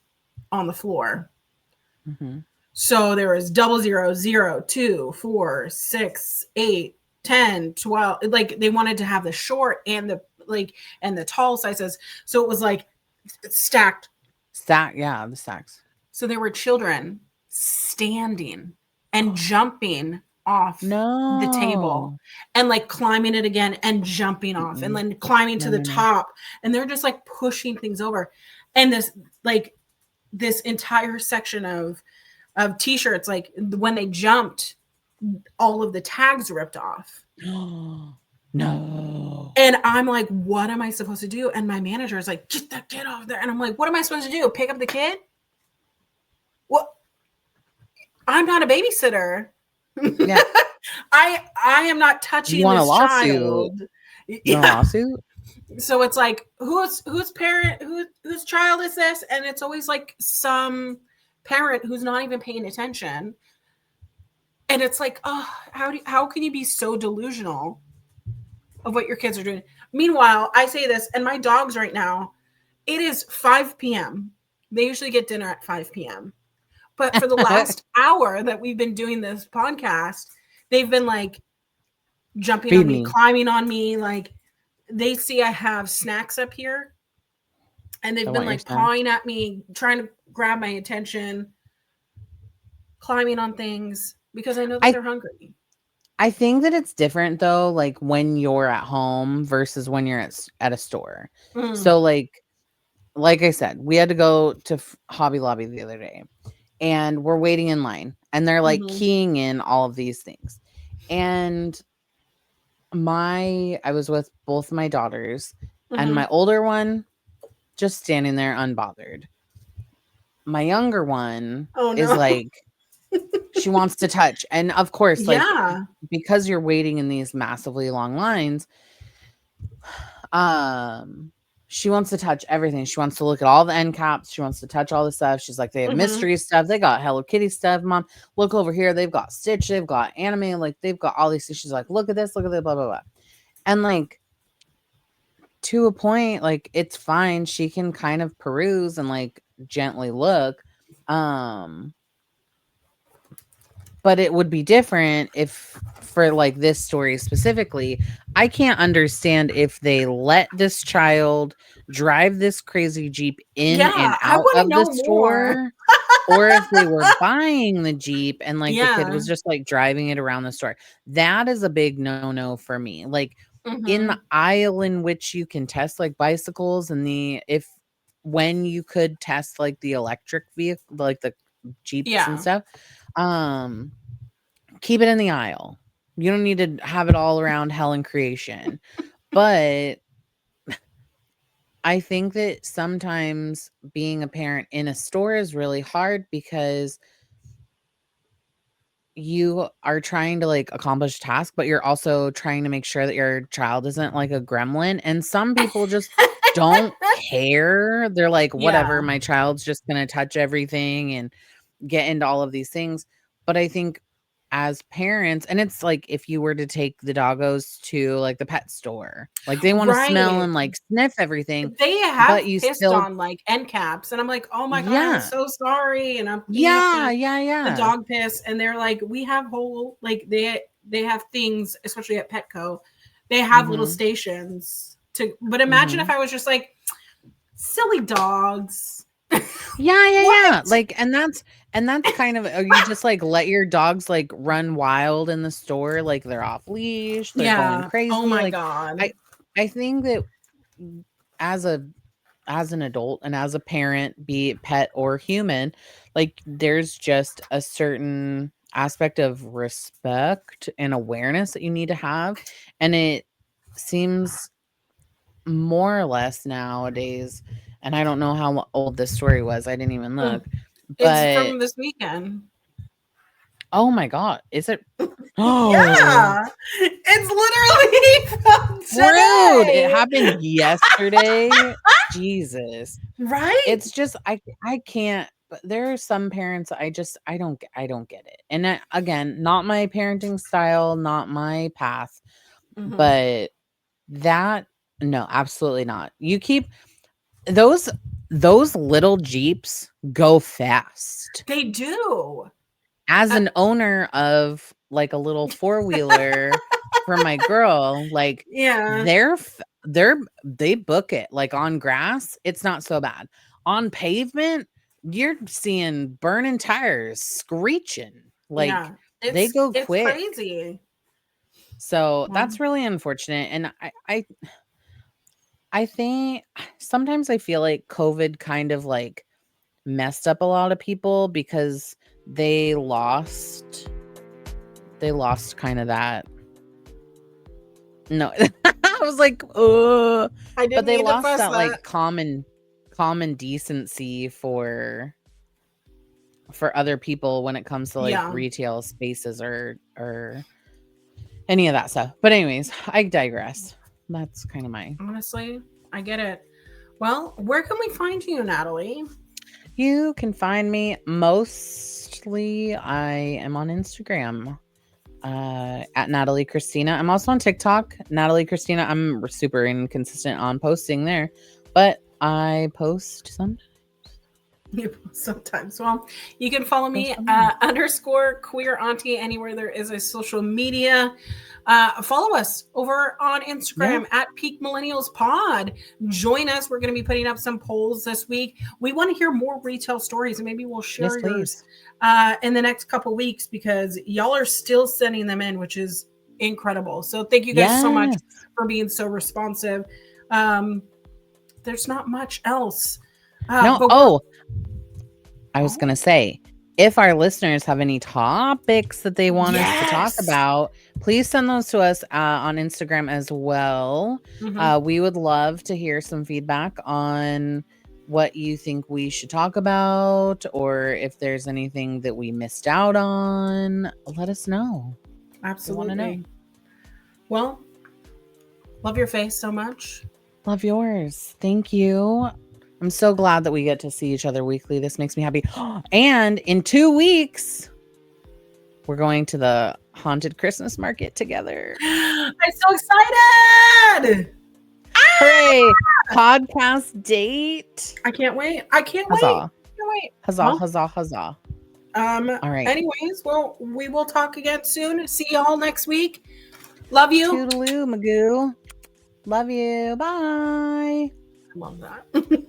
on the floor. Mhm. So there was 00, 0, 2, 4, 6, 8, 10, 12. Like they wanted to have the short and the like and the tall sizes. So it was like stacked. Yeah, the stacks. So there were children standing and jumping off the table No. and like climbing it again and jumping off and Mm-mm. then climbing to No, the no, no. top. And they're just like pushing things over. And like this entire section of t-shirts, like when they jumped, all of the tags ripped off. No. And I'm like, what am I supposed to do? And my manager is like, get that kid off there. And I'm like, what am I supposed to do? Pick up the kid? Well, I'm not a babysitter. Yeah. I am not You touching want a this lawsuit? child. You want a Yeah. lawsuit? So it's like, whose parent, whose child is this? And it's always like some parent who's not even paying attention. And it's like, oh, how can you be so delusional of what your kids are doing? Meanwhile, I say this, and my dogs right now, it is 5 p.m. They usually get dinner at 5 p.m. But for the last hour that we've been doing this podcast, they've been like jumping Feed on me, me. climbing on me. Like they see I have snacks up here, and they've They been want your like snacks. pawing at me, trying to grab my attention, climbing on things because I know that I they're hungry. I think that it's different though, like when you're at home versus when you're at a store. Mm, So like I said, we had to go to Hobby Lobby the other day, and we're waiting in line, and they're like mm-hmm, keying in all of these things. And I was with both my daughters, and mm-hmm. my older one just standing there unbothered. My younger one Oh is no. like, she wants to touch. And of course, like, Yeah. because you're waiting in these massively long lines, um, she wants to touch everything. She wants to look at all the end caps. She wants to touch all the stuff. She's like, they have Mm-hmm. mystery stuff. They got Hello Kitty stuff. Mom, look over here. They've got Stitch. They've got anime. Like, they've got all these things. She's like, look at this. Look at that. Blah, blah, blah. And like, to a point, like, it's fine. She can kind of peruse and like gently look. Um, but it would be different if, for like this story specifically, I can't understand if they let this child drive this crazy Jeep in and Yeah. I out want to of the know more. store, or if they were buying the Jeep and like the kid Yeah. was just like driving it around the store. That is a big no-no for me. Like, in the Mm-hmm. aisle in which you can test like bicycles, and the if when you could test like the electric vehicle, like the Jeeps and Yeah. stuff, um keep it in the aisle. You don't need to have it all around hell and creation. But I think that sometimes being a parent in a store is really hard because you are trying to like accomplish a task, but you're also trying to make sure that your child isn't like a gremlin. And some people just don't care. They're like, whatever, Yeah. my child's just going to touch everything and get into all of these things. But I think as parents, and it's like if you were to take the doggos to like the pet store, like they want to smell Right. and like sniff everything, They but have you pissed still, on like end caps, and I'm like, oh my god, I'm yeah, so sorry, and I'm cleaning up yeah, yeah, the yeah. dog piss, and they're like, we have whole like they have things, especially at Petco, they have little Mm-hmm. stations to. But imagine if Mm-hmm. I was just like, silly dogs. Yeah, yeah, yeah. What? Like, and that's kind of, or you just like let your dogs like run wild in the store, like they're off leash, they're going Yeah. Oh crazy. my Like, god. I I think that as a as an adult and as a parent, be it pet or human, like there's just a certain aspect of respect and awareness that you need to have. And it seems more or less nowadays, and I don't know how old this story was. I didn't even Mm. look. It's But from this weekend. oh my god, is it? Oh, Yeah. It's literally from rude. It today. happened yesterday. Jesus. Right? It's just I can't, but there are some parents I don't get it. And again, not my parenting style, not my path, Mhm. but that No, absolutely not. You keep those those little Jeeps go fast. They do. As Uh, an owner of, like, a little four-wheeler for my girl, like, yeah, they book it, like, on grass, it's not so bad. On pavement, you're seeing burning tires, screeching, like, yeah. they go It's quick. crazy. So, Well, that's really unfortunate, and I think sometimes I feel like COVID kind of, like, messed up a lot of people because they lost kind of that. No, I was like, oh, I but didn't they mean to lost fuss that that. like common decency for other people when it comes to like Yeah, retail spaces or any of that stuff. But anyways, I digress. That's kind of my. honestly, I get it. Well, where can we find you, Natalie? You can find me mostly. I am on Instagram. At Natalie Christina. I'm also on TikTok, Natalie Christina. I'm super inconsistent on posting there, but I post some. Sometimes. Well, you can follow Post me sometimes. underscore queer auntie anywhere there is a social media. Follow us over on Yeah. Instagram at Peak Millennials Pod. Join us. We're going to be putting up some polls this week. We want to hear more retail stories, and maybe we'll Yes, share yours please. in the next couple weeks because y'all are still sending them in, which is incredible. So thank you guys so much Yes. for being so responsive. There's not much else. No. But we're Oh, I was oh gonna say, if our listeners have any topics that they want us to talk yes. about, please send those to us on Instagram as well. Mm-hmm. We would love to hear some feedback on what you think we should talk about, or if there's anything that we missed out on. Let us know. We want to know. Absolutely. Well, love your face so much. Love yours. Thank you. I'm so glad that we get to see each other weekly. This makes me happy. And in 2 weeks, we're going to the haunted Christmas market together. I'm so excited. Hooray! Podcast date. I can't wait. I can't wait. Huzzah. Can't wait. Huzzah, Well, huzzah, huzzah. All right. anyways, well, we will talk again soon. See y'all next week. Love you. Toodaloo, Magoo. Love you. Bye. I love that.